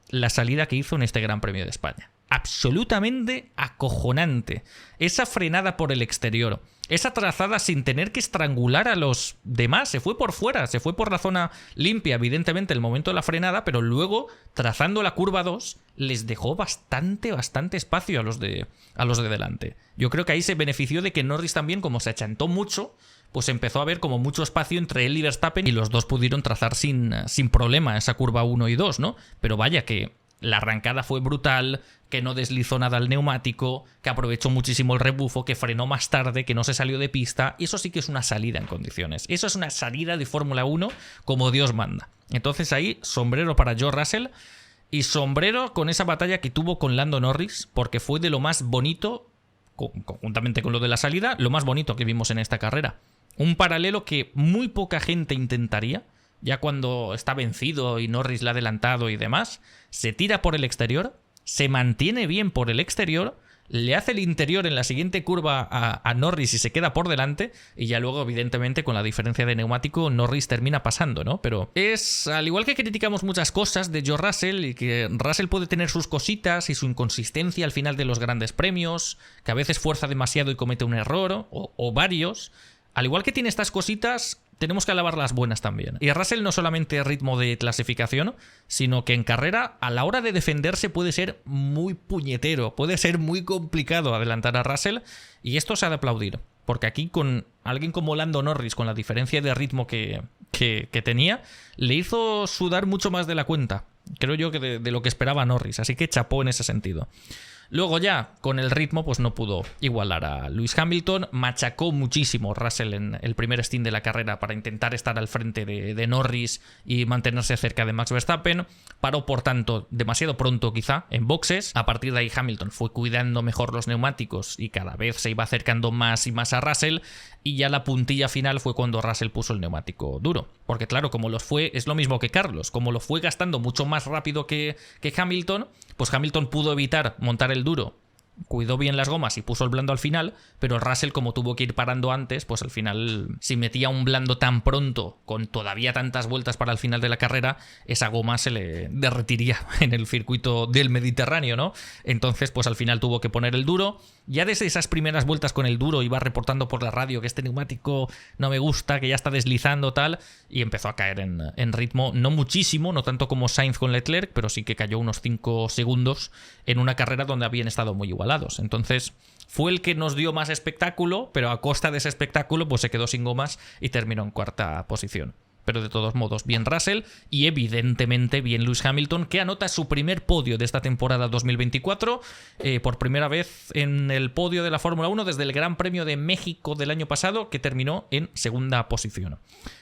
la salida que hizo en este Gran Premio de España. Absolutamente acojonante. Esa frenada por el exterior, esa trazada sin tener que estrangular a los demás, se fue por fuera, se fue por la zona limpia, evidentemente, el momento de la frenada, pero luego, trazando la curva 2, les dejó bastante espacio a los de delante. Yo creo que ahí se benefició de que Norris también, como se achantó mucho, pues empezó a haber como mucho espacio entre él y Verstappen y los dos pudieron trazar sin problema esa curva 1 y 2, ¿no? Pero vaya que la arrancada fue brutal, que no deslizó nada el neumático, que aprovechó muchísimo el rebufo, que frenó más tarde, que no se salió de pista. Eso sí que es una salida en condiciones. Eso es una salida de Fórmula 1 como Dios manda. Entonces ahí, sombrero para George Russell y sombrero con esa batalla que tuvo con Lando Norris, porque fue de lo más bonito, conjuntamente con lo de la salida, lo más bonito que vimos en esta carrera. Un paralelo que muy poca gente intentaría. Ya cuando está vencido y Norris le ha adelantado y demás, se tira por el exterior, se mantiene bien por el exterior, le hace el interior en la siguiente curva a Norris y se queda por delante, y ya luego, evidentemente, con la diferencia de neumático, Norris termina pasando, ¿no? Pero es, al igual que criticamos muchas cosas de George Russell, y que Russell puede tener sus cositas y su inconsistencia al final de los grandes premios, que a veces fuerza demasiado y comete un error, o varios, al igual que tiene estas cositas, tenemos que alabar las buenas también. Y Russell no solamente ritmo de clasificación, sino que en carrera, a la hora de defenderse, puede ser muy puñetero, puede ser muy complicado adelantar a Russell, y esto se ha de aplaudir. Porque aquí con alguien como Lando Norris, con la diferencia de ritmo que tenía, le hizo sudar mucho más de la cuenta. Creo yo que de lo que esperaba Norris, así que chapó en ese sentido. Luego ya, con el ritmo, pues no pudo igualar a Lewis Hamilton. Machacó muchísimo Russell en el primer stint de la carrera para intentar estar al frente de Norris y mantenerse cerca de Max Verstappen. Paró, por tanto, demasiado pronto quizá en boxes. A partir de ahí Hamilton fue cuidando mejor los neumáticos y cada vez se iba acercando más y más a Russell. Y ya la puntilla final fue cuando Russell puso el neumático duro. Porque claro, como los fue, es lo mismo que Carlos, como lo fue gastando mucho más rápido que Hamilton, pues Hamilton pudo evitar montar el duro, cuidó bien las gomas y puso el blando al final, pero Russell, como tuvo que ir parando antes, pues al final, si metía un blando tan pronto, con todavía tantas vueltas para el final de la carrera, esa goma se le derretiría en el circuito del Mediterráneo, ¿no? Entonces, pues al final tuvo que poner el duro. Ya desde esas primeras vueltas con el duro iba reportando por la radio que este neumático no me gusta, que ya está deslizando tal, y empezó a caer en ritmo, no muchísimo, no tanto como Sainz con Leclerc, pero sí que cayó unos 5 segundos en una carrera donde habían estado muy igualados. Entonces fue el que nos dio más espectáculo, pero a costa de ese espectáculo pues se quedó sin gomas y terminó en cuarta posición. Pero de todos modos, bien Russell y evidentemente bien Lewis Hamilton, que anota su primer podio de esta temporada 2024, por primera vez en el podio de la Fórmula 1 desde el Gran Premio de México del año pasado, que terminó en segunda posición.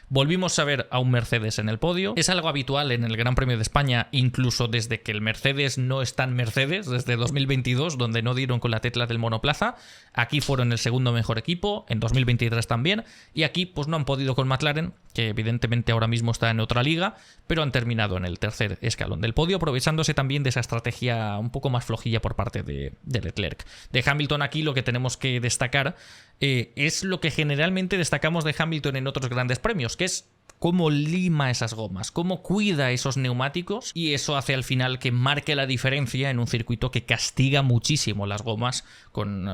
Volvimos a ver a un Mercedes en el podio. Es algo habitual en el Gran Premio de España, incluso desde que el Mercedes no es tan Mercedes, desde 2022, donde no dieron con la tecla del monoplaza. Aquí fueron el segundo mejor equipo, en 2023 también, y aquí pues no han podido con McLaren, que evidentemente ahora mismo está en otra liga, pero han terminado en el tercer escalón del podio, aprovechándose también de esa estrategia un poco más flojilla por parte de Leclerc. De Hamilton aquí lo que tenemos que destacar es lo que generalmente destacamos de Hamilton en otros grandes premios, que es cómo lima esas gomas, cómo cuida esos neumáticos, y eso hace al final que marque la diferencia en un circuito que castiga muchísimo las gomas,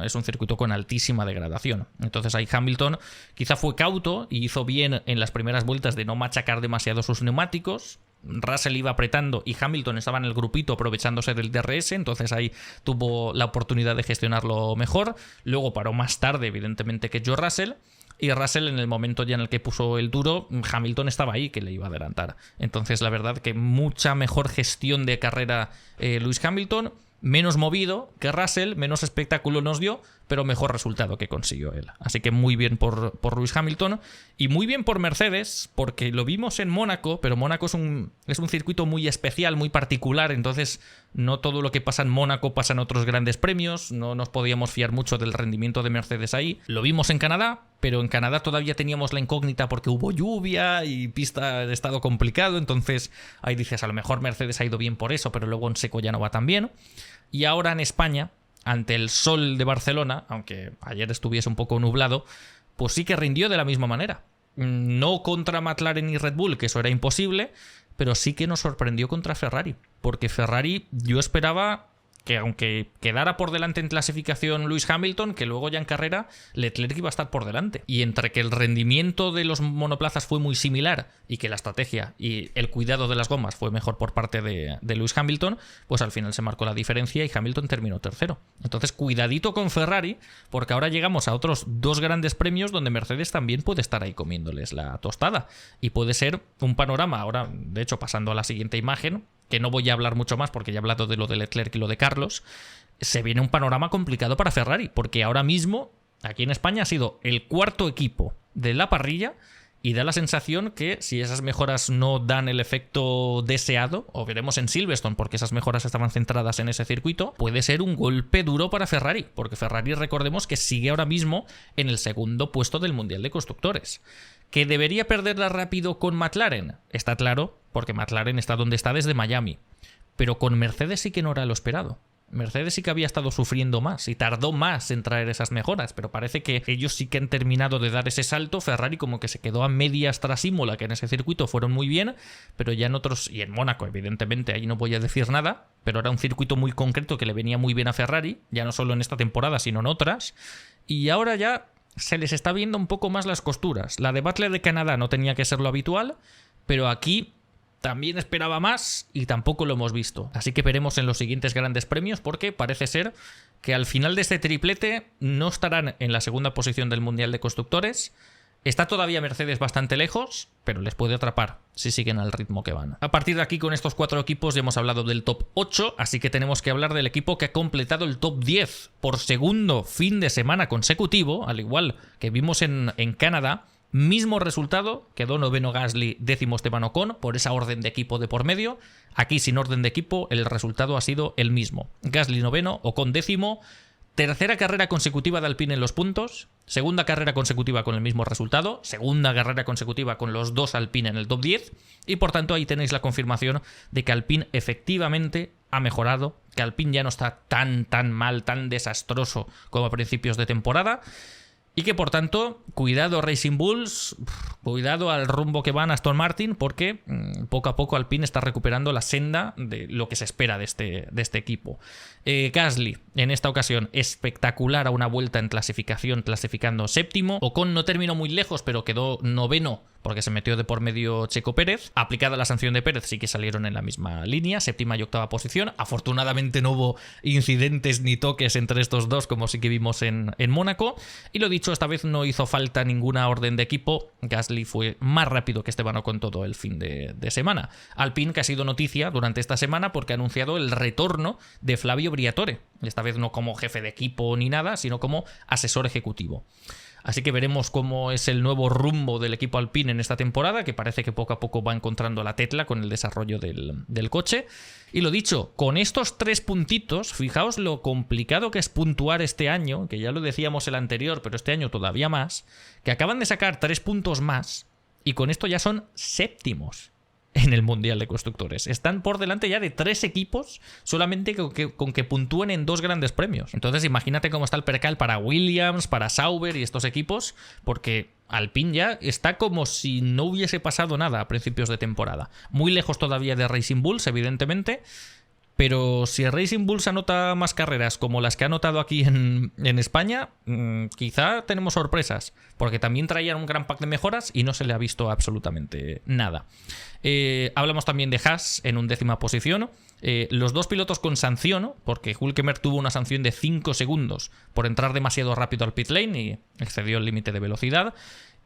es un circuito con altísima degradación. Entonces ahí Hamilton quizá fue cauto y hizo bien en las primeras vueltas de no machacar demasiado sus neumáticos. Russell iba apretando y Hamilton estaba en el grupito aprovechándose del DRS, entonces ahí tuvo la oportunidad de gestionarlo mejor. Luego paró más tarde, evidentemente, que George Russell. Y Russell, en el momento ya en el que puso el duro, Hamilton estaba ahí, que le iba a adelantar. Entonces, la verdad que mucha mejor gestión de carrera Lewis Hamilton. menos movido que Russell, menos espectáculo nos dio, pero mejor resultado que consiguió él. Así que muy bien por Lewis Hamilton y muy bien por Mercedes, porque lo vimos en Mónaco, pero Mónaco es un circuito muy especial, muy particular, entonces no todo lo que pasa en Mónaco pasa en otros grandes premios, no nos podíamos fiar mucho del rendimiento de Mercedes ahí. Lo vimos en Canadá, pero en Canadá todavía teníamos la incógnita porque hubo lluvia y pista de estado complicado, entonces ahí dices, a lo mejor Mercedes ha ido bien por eso, pero luego en seco ya no va tan bien. Y ahora en España, ante el sol de Barcelona, aunque ayer estuviese un poco nublado, pues sí que rindió de la misma manera. No contra McLaren y Red Bull, que eso era imposible, pero sí que nos sorprendió contra Ferrari. Porque Ferrari, yo esperaba que aunque quedara por delante en clasificación Lewis Hamilton, que luego ya en carrera Leclerc iba a estar por delante. Y entre que el rendimiento de los monoplazas fue muy similar y que la estrategia y el cuidado de las gomas fue mejor por parte de Lewis Hamilton, pues al final se marcó la diferencia y Hamilton terminó tercero. Entonces cuidadito con Ferrari, porque ahora llegamos a otros dos grandes premios donde Mercedes también puede estar ahí comiéndoles la tostada. Y puede ser un panorama, ahora de hecho pasando a la siguiente imagen, que no voy a hablar mucho más porque ya he hablado de lo de Leclerc y lo de Carlos, se viene un panorama complicado para Ferrari, porque ahora mismo aquí en España ha sido el cuarto equipo de la parrilla y da la sensación que si esas mejoras no dan el efecto deseado, o veremos en Silverstone porque esas mejoras estaban centradas en ese circuito, puede ser un golpe duro para Ferrari, porque Ferrari recordemos que sigue ahora mismo en el segundo puesto del Mundial de Constructores. ¿Que debería perderla rápido con McLaren? Está claro, porque McLaren está donde está desde Miami. Pero con Mercedes sí que no era lo esperado. Mercedes sí que había estado sufriendo más y tardó más en traer esas mejoras, pero parece que ellos sí que han terminado de dar ese salto. Ferrari como que se quedó a medias tras Imola, que en ese circuito fueron muy bien, pero ya en otros, y en Mónaco evidentemente, ahí no voy a decir nada, pero era un circuito muy concreto que le venía muy bien a Ferrari, ya no solo en esta temporada sino en otras, y ahora ya se les está viendo un poco más las costuras. La de Butler de Canadá no tenía que ser lo habitual, pero aquí también esperaba más y tampoco lo hemos visto. Así que veremos en los siguientes grandes premios, porque parece ser que al final de este triplete no estarán en la segunda posición del Mundial de Constructores. Está todavía Mercedes bastante lejos, pero les puede atrapar si siguen al ritmo que van. A partir de aquí, con estos cuatro equipos, ya hemos hablado del top 8, así que tenemos que hablar del equipo que ha completado el top 10 por segundo fin de semana consecutivo, al igual que vimos en Canadá. Mismo resultado, quedó noveno Gasly, décimo Esteban Ocon, por esa orden de equipo de por medio. Aquí, sin orden de equipo, el resultado ha sido el mismo. Gasly noveno, Ocon décimo. Tercera carrera consecutiva de Alpine en los puntos, segunda carrera consecutiva con el mismo resultado, segunda carrera consecutiva con los dos Alpine en el top 10, y por tanto ahí tenéis la confirmación de que Alpine efectivamente ha mejorado, que Alpine ya no está tan mal, tan desastroso como a principios de temporada, y que por tanto, cuidado Racing Bulls, cuidado al rumbo que van Aston Martin, porque poco a poco Alpine está recuperando la senda de lo que se espera de este equipo. Gasly, en esta ocasión, espectacular a una vuelta en clasificación, clasificando séptimo. Ocon no terminó muy lejos, pero quedó noveno porque se metió de por medio Checo Pérez. Aplicada la sanción de Pérez, sí que salieron en la misma línea, séptima y octava posición. Afortunadamente no hubo incidentes ni toques entre estos dos, como sí que vimos en Mónaco. Y lo dicho, esta vez no hizo falta ninguna orden de equipo. Gasly fue más rápido que Esteban Ocon todo el fin de semana. Alpine, que ha sido noticia durante esta semana porque ha anunciado el retorno de Flavio Briatore. Esta vez no como jefe de equipo ni nada, sino como asesor ejecutivo. Así que veremos cómo es el nuevo rumbo del equipo Alpine en esta temporada, que parece que poco a poco va encontrando la tecla con el desarrollo del coche. Y lo dicho, con estos 3 puntitos, fijaos lo complicado que es puntuar este año, que ya lo decíamos el anterior, pero este año todavía más, que acaban de sacar 3 puntos más y con esto ya son séptimos en el Mundial de Constructores. Están por delante ya de 3 equipos solamente con que puntúen en 2 grandes premios. Entonces imagínate cómo está el percal para Williams, para Sauber y estos equipos, porque Alpine ya está como si no hubiese pasado nada a principios de temporada. Muy lejos todavía de Racing Bulls, evidentemente, pero si Racing Bulls anota más carreras como las que ha anotado aquí en España, quizá tenemos sorpresas, porque también traían un gran pack de mejoras y no se le ha visto absolutamente nada. Hablamos también de Haas en 11ª posición. Los 2 pilotos con sanción, porque Hülkenberg tuvo una sanción de 5 segundos por entrar demasiado rápido al pit lane y excedió el límite de velocidad.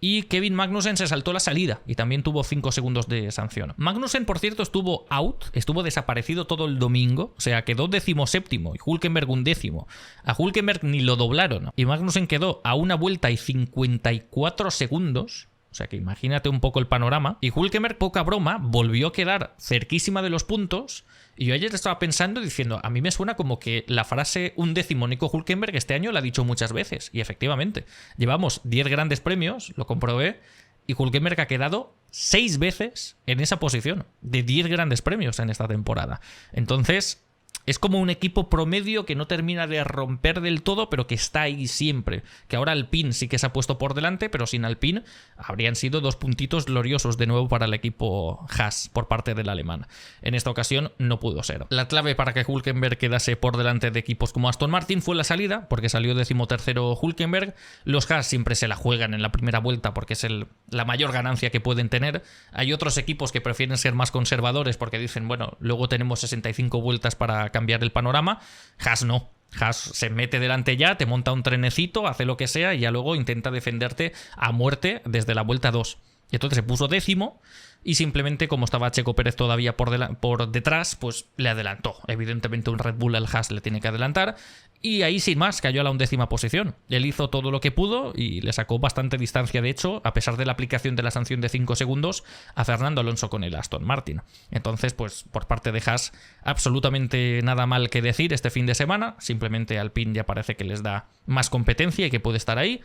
Y Kevin Magnussen se saltó la salida y también tuvo 5 segundos de sanción. Magnussen, por cierto, estuvo out, estuvo desaparecido todo el domingo, o sea, quedó 17º y Hülkenberg 11º. A Hülkenberg ni lo doblaron y Magnussen quedó a 1 vuelta y 54 segundos. O sea que imagínate un poco el panorama. Y Hülkenberg, poca broma, volvió a quedar cerquísima de los puntos. Y yo ayer estaba pensando diciendo, a mí me suena como que la frase 11º Nico Hülkenberg este año la ha dicho muchas veces. Y efectivamente, llevamos 10 grandes premios, lo comprobé, y Hülkenberg ha quedado 6 veces en esa posición, de 10 grandes premios en esta temporada. Entonces, es como un equipo promedio que no termina de romper del todo, pero que está ahí siempre. Que ahora Alpine sí que se ha puesto por delante, pero sin Alpine habrían sido 2 puntitos gloriosos de nuevo para el equipo Haas por parte del alemán. En esta ocasión no pudo ser. La clave para que Hülkenberg quedase por delante de equipos como Aston Martin fue la salida, porque salió 13º Hülkenberg. Los Haas siempre se la juegan en la primera vuelta porque es la mayor ganancia que pueden tener. Hay otros equipos que prefieren ser más conservadores porque dicen, bueno, luego tenemos 65 vueltas para cambiar el panorama. Haas no. Haas se mete delante ya, te monta un trenecito, hace lo que sea y ya luego intenta defenderte a muerte desde la vuelta 2. Y entonces se puso 10º y simplemente como estaba Checo Pérez todavía por detrás, pues le adelantó. Evidentemente un Red Bull al Haas le tiene que adelantar y ahí sin más cayó a la 11ª posición. Él hizo todo lo que pudo y le sacó bastante distancia, de hecho, a pesar de la aplicación de la sanción de 5 segundos, a Fernando Alonso con el Aston Martin. Entonces, pues por parte de Haas, absolutamente nada mal que decir este fin de semana. Simplemente Alpine ya parece que les da más competencia y que puede estar ahí.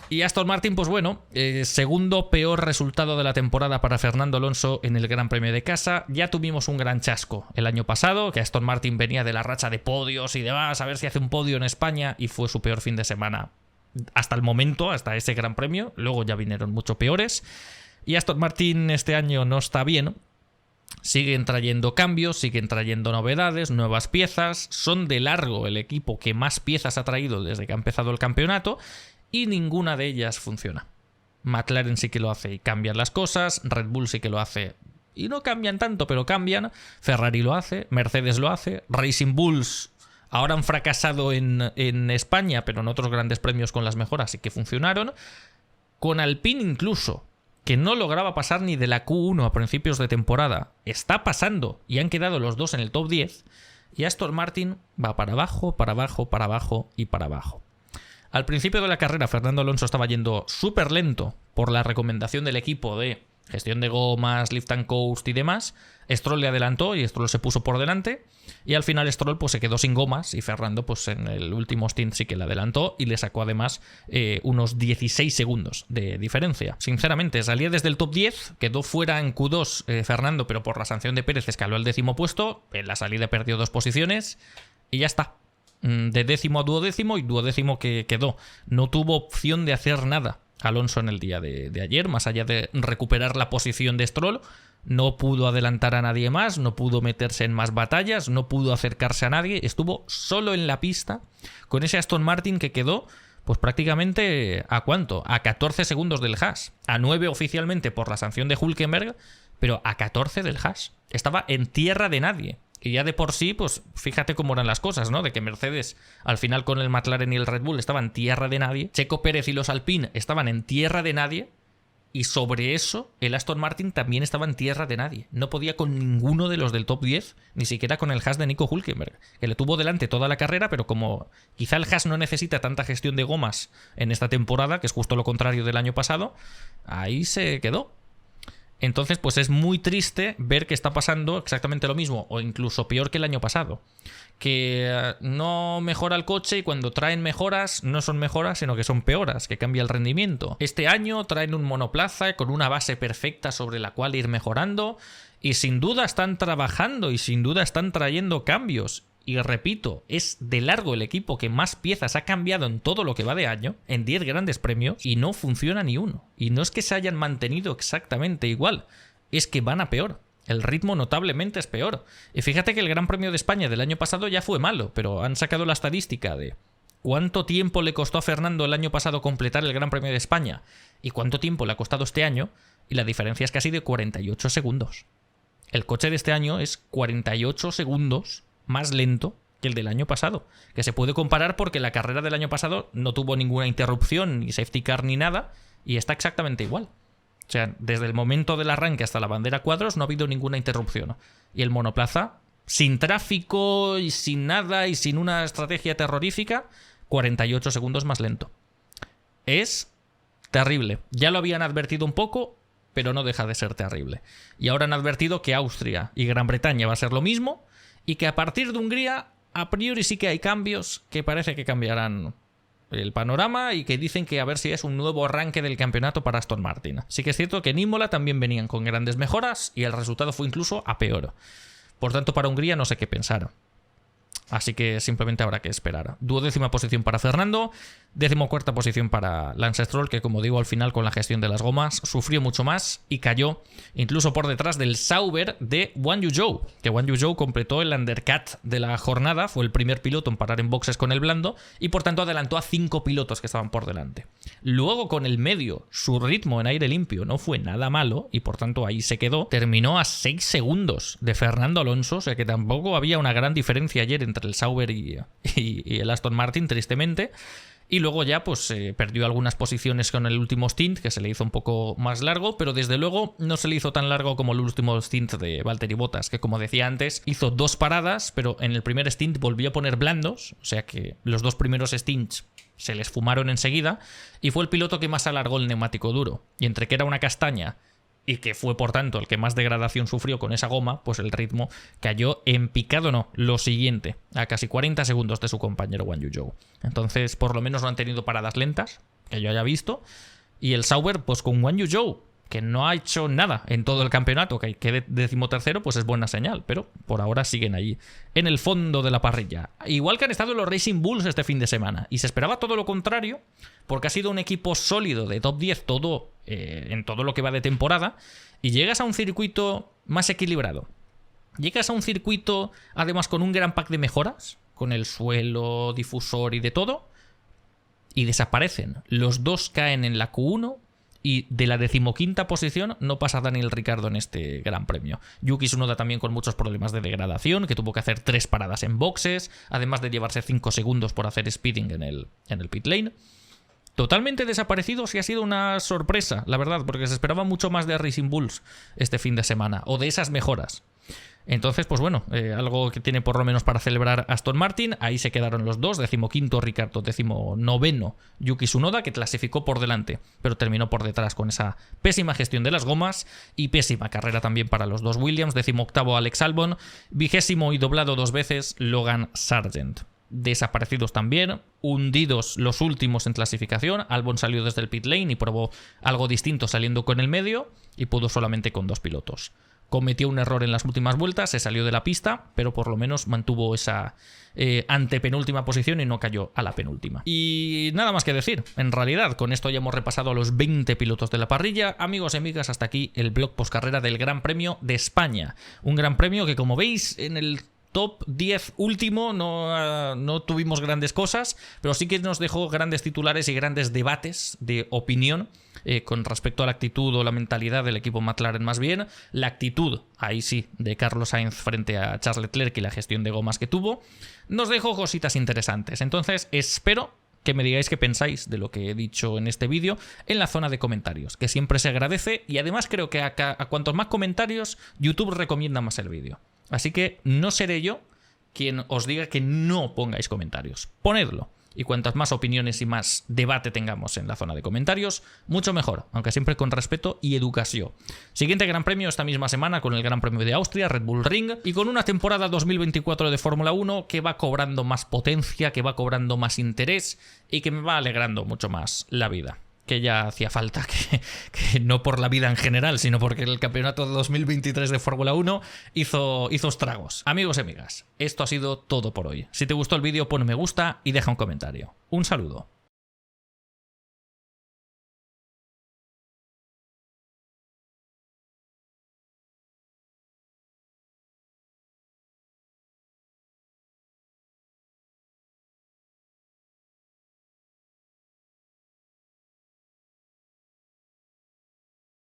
Y Aston Martin, pues bueno, segundo peor resultado de la temporada para Fernando Alonso en el Gran Premio de casa. Ya tuvimos un gran chasco el año pasado, que Aston Martin venía de la racha de podios y demás, a ver si hace un podio en España, y fue su peor fin de semana hasta el momento, hasta ese Gran Premio. Luego ya vinieron mucho peores. Y Aston Martin este año no está bien. Siguen trayendo cambios, siguen trayendo novedades, nuevas piezas. Son de largo el equipo que más piezas ha traído desde que ha empezado el campeonato. Y ninguna de ellas funciona. McLaren sí que lo hace y cambian las cosas. Red Bull sí que lo hace y no cambian tanto, pero cambian. Ferrari lo hace, Mercedes lo hace. Racing Bulls ahora han fracasado en España, pero en otros grandes premios con las mejoras sí que funcionaron. Con Alpine incluso, que no lograba pasar ni de la Q1 a principios de temporada, está pasando y han quedado los dos en el top 10. Y Aston Martin va para abajo, para abajo, para abajo y para abajo. Al principio de la carrera, Fernando Alonso estaba yendo súper lento por la recomendación del equipo de gestión de gomas, lift and coast y demás. Stroll le adelantó y Stroll se puso por delante. Y al final Stroll pues se quedó sin gomas y Fernando pues en el último stint sí que le adelantó y le sacó además unos 16 segundos de diferencia. Sinceramente, salía desde el top 10, quedó fuera en Q2 Fernando, pero por la sanción de Pérez escaló al 10º puesto. En la salida perdió 2 posiciones y ya está. De 10º a 12º y 12º que quedó. No tuvo opción de hacer nada Alonso en el día de ayer, más allá de recuperar la posición de Stroll. No pudo adelantar a nadie más, no pudo meterse en más batallas, no pudo acercarse a nadie. Estuvo solo en la pista con ese Aston Martin que quedó pues prácticamente ¿a cuánto? A 14 segundos del Haas. A 9 oficialmente por la sanción de Hülkenberg, pero a 14 del Haas. Estaba en tierra de nadie. Y ya de por sí, pues fíjate cómo eran las cosas, ¿no? De que Mercedes, al final con el McLaren y el Red Bull, estaban en tierra de nadie. Checo Pérez y los Alpine estaban en tierra de nadie. Y sobre eso, el Aston Martin también estaba en tierra de nadie. No podía con ninguno de los del top 10, ni siquiera con el Haas de Nico Hülkenberg, que le tuvo delante toda la carrera, pero como quizá el Haas no necesita tanta gestión de gomas en esta temporada, que es justo lo contrario del año pasado, ahí se quedó. Entonces, pues es muy triste ver que está pasando exactamente lo mismo, o incluso peor que el año pasado. Que no mejora el coche y cuando traen mejoras, no son mejoras, sino que son peoras, que cambia el rendimiento. Este año traen un monoplaza con una base perfecta sobre la cual ir mejorando, y sin duda están trabajando y sin duda están trayendo cambios. Y repito, es de largo el equipo que más piezas ha cambiado en todo lo que va de año, en 10 grandes premios, y no funciona ni uno. Y no es que se hayan mantenido exactamente igual, es que van a peor. El ritmo notablemente es peor. Y fíjate que el Gran Premio de España del año pasado ya fue malo, pero han sacado la estadística de cuánto tiempo le costó a Fernando el año pasado completar el Gran Premio de España y cuánto tiempo le ha costado este año, y la diferencia es casi de 48 segundos. El coche de este año es 48 segundos más lento que el del año pasado, que se puede comparar porque la carrera del año pasado no tuvo ninguna interrupción, ni safety car ni nada, y está exactamente igual. O sea, desde el momento del arranque hasta la bandera cuadros no ha habido ninguna interrupción. Y el monoplaza, sin tráfico y sin nada y sin una estrategia terrorífica, 48 segundos más lento. Es terrible. Ya lo habían advertido un poco, pero no deja de ser terrible. Y ahora han advertido que Austria y Gran Bretaña va a ser lo mismo y que a partir de Hungría, a priori sí que hay cambios que parece que cambiarán el panorama y que dicen que a ver si es un nuevo arranque del campeonato para Aston Martin. Sí que es cierto que en Imola también venían con grandes mejoras y el resultado fue incluso a peor. Por tanto, para Hungría no sé qué pensar. Así que simplemente habrá que esperar. 12ª posición para Fernando, 14ª posición para Lance Stroll, que como digo al final con la gestión de las gomas sufrió mucho más y cayó incluso por detrás del Sauber de Guan Yu Zhou, que Guan Yu Zhou completó el undercut de la jornada, fue el primer piloto en parar en boxes con el blando y por tanto adelantó a 5 pilotos que estaban por delante. Luego con el medio, su ritmo en aire limpio no fue nada malo y por tanto ahí se quedó, terminó a 6 segundos de Fernando Alonso, o sea que tampoco había una gran diferencia ayer entre el Sauber y el Aston Martin, tristemente. Y luego ya pues perdió algunas posiciones con el último stint, que se le hizo un poco más largo, pero desde luego no se le hizo tan largo como el último stint de Valtteri Bottas, que como decía antes, hizo 2 paradas, pero en el primer stint volvió a poner blandos, o sea que los 2 primeros stints se les fumaron enseguida, y fue el piloto que más alargó el neumático duro. Y entre que era una castaña y que fue por tanto el que más degradación sufrió con esa goma, pues el ritmo cayó en picado, no, lo siguiente, a casi 40 segundos de su compañero Guan Yu Zhou. Entonces por lo menos no han tenido paradas lentas, que yo haya visto, y el Sauber pues con Guan Yu Zhou, que no ha hecho nada en todo el campeonato, que quede 13º, pues es buena señal, pero por ahora siguen allí, en el fondo de la parrilla. Igual que han estado los Racing Bulls este fin de semana, y se esperaba todo lo contrario, porque ha sido un equipo sólido de top 10 en todo lo que va de temporada, y llegas a un circuito más equilibrado. Llegas a un circuito, además, con un gran pack de mejoras, con el suelo, difusor y de todo, y desaparecen. Los 2 caen en la Q1, y de la 15ª posición no pasa Daniel Ricciardo en este Gran Premio. Yuki Tsunoda también con muchos problemas de degradación, que tuvo que hacer 3 paradas en boxes, además de llevarse 5 segundos por hacer speeding en el pit lane. Totalmente desaparecido, sí ha sido una sorpresa, la verdad, porque se esperaba mucho más de Racing Bulls este fin de semana, o de esas mejoras. Entonces, pues bueno, algo que tiene por lo menos para celebrar Aston Martin. Ahí se quedaron los 2, 15º Ricciardo, 19º Yuki Tsunoda, que clasificó por delante, pero terminó por detrás con esa pésima gestión de las gomas y pésima carrera también para los 2 Williams. 18º Alex Albon, 20º y doblado 2 veces Logan Sargent. Desaparecidos también, hundidos los últimos en clasificación. Albon salió desde el pit lane y probó algo distinto saliendo con el medio y pudo solamente con 2 pilotos. Cometió un error en las últimas vueltas, se salió de la pista, pero por lo menos mantuvo esa antepenúltima posición y no cayó a la penúltima. Y nada más que decir, en realidad, con esto ya hemos repasado a los 20 pilotos de la parrilla. Amigos y amigas, hasta aquí el blog postcarrera del Gran Premio de España. Un Gran Premio que, como veis, en el top 10 último no tuvimos grandes cosas, pero sí que nos dejó grandes titulares y grandes debates de opinión con respecto a la actitud o la mentalidad del equipo McLaren más bien. La actitud, ahí sí, de Carlos Sainz frente a Charles Leclerc y la gestión de gomas que tuvo, nos dejó cositas interesantes. Entonces espero que me digáis qué pensáis de lo que he dicho en este vídeo en la zona de comentarios, que siempre se agradece, y además creo que a cuantos más comentarios, YouTube recomienda más el vídeo. Así que no seré yo quien os diga que no pongáis comentarios. Ponedlo. Y cuantas más opiniones y más debate tengamos en la zona de comentarios, mucho mejor, aunque siempre con respeto y educación. Siguiente Gran Premio esta misma semana con el Gran Premio de Austria, Red Bull Ring, y con una temporada 2024 de Fórmula 1 que va cobrando más potencia, que va cobrando más interés y que me va alegrando mucho más la vida. Que ya hacía falta, que no por la vida en general, sino porque el campeonato de 2023 de Fórmula 1 hizo estragos. Amigos y amigas, esto ha sido todo por hoy. Si te gustó el vídeo, pon me gusta y deja un comentario. Un saludo.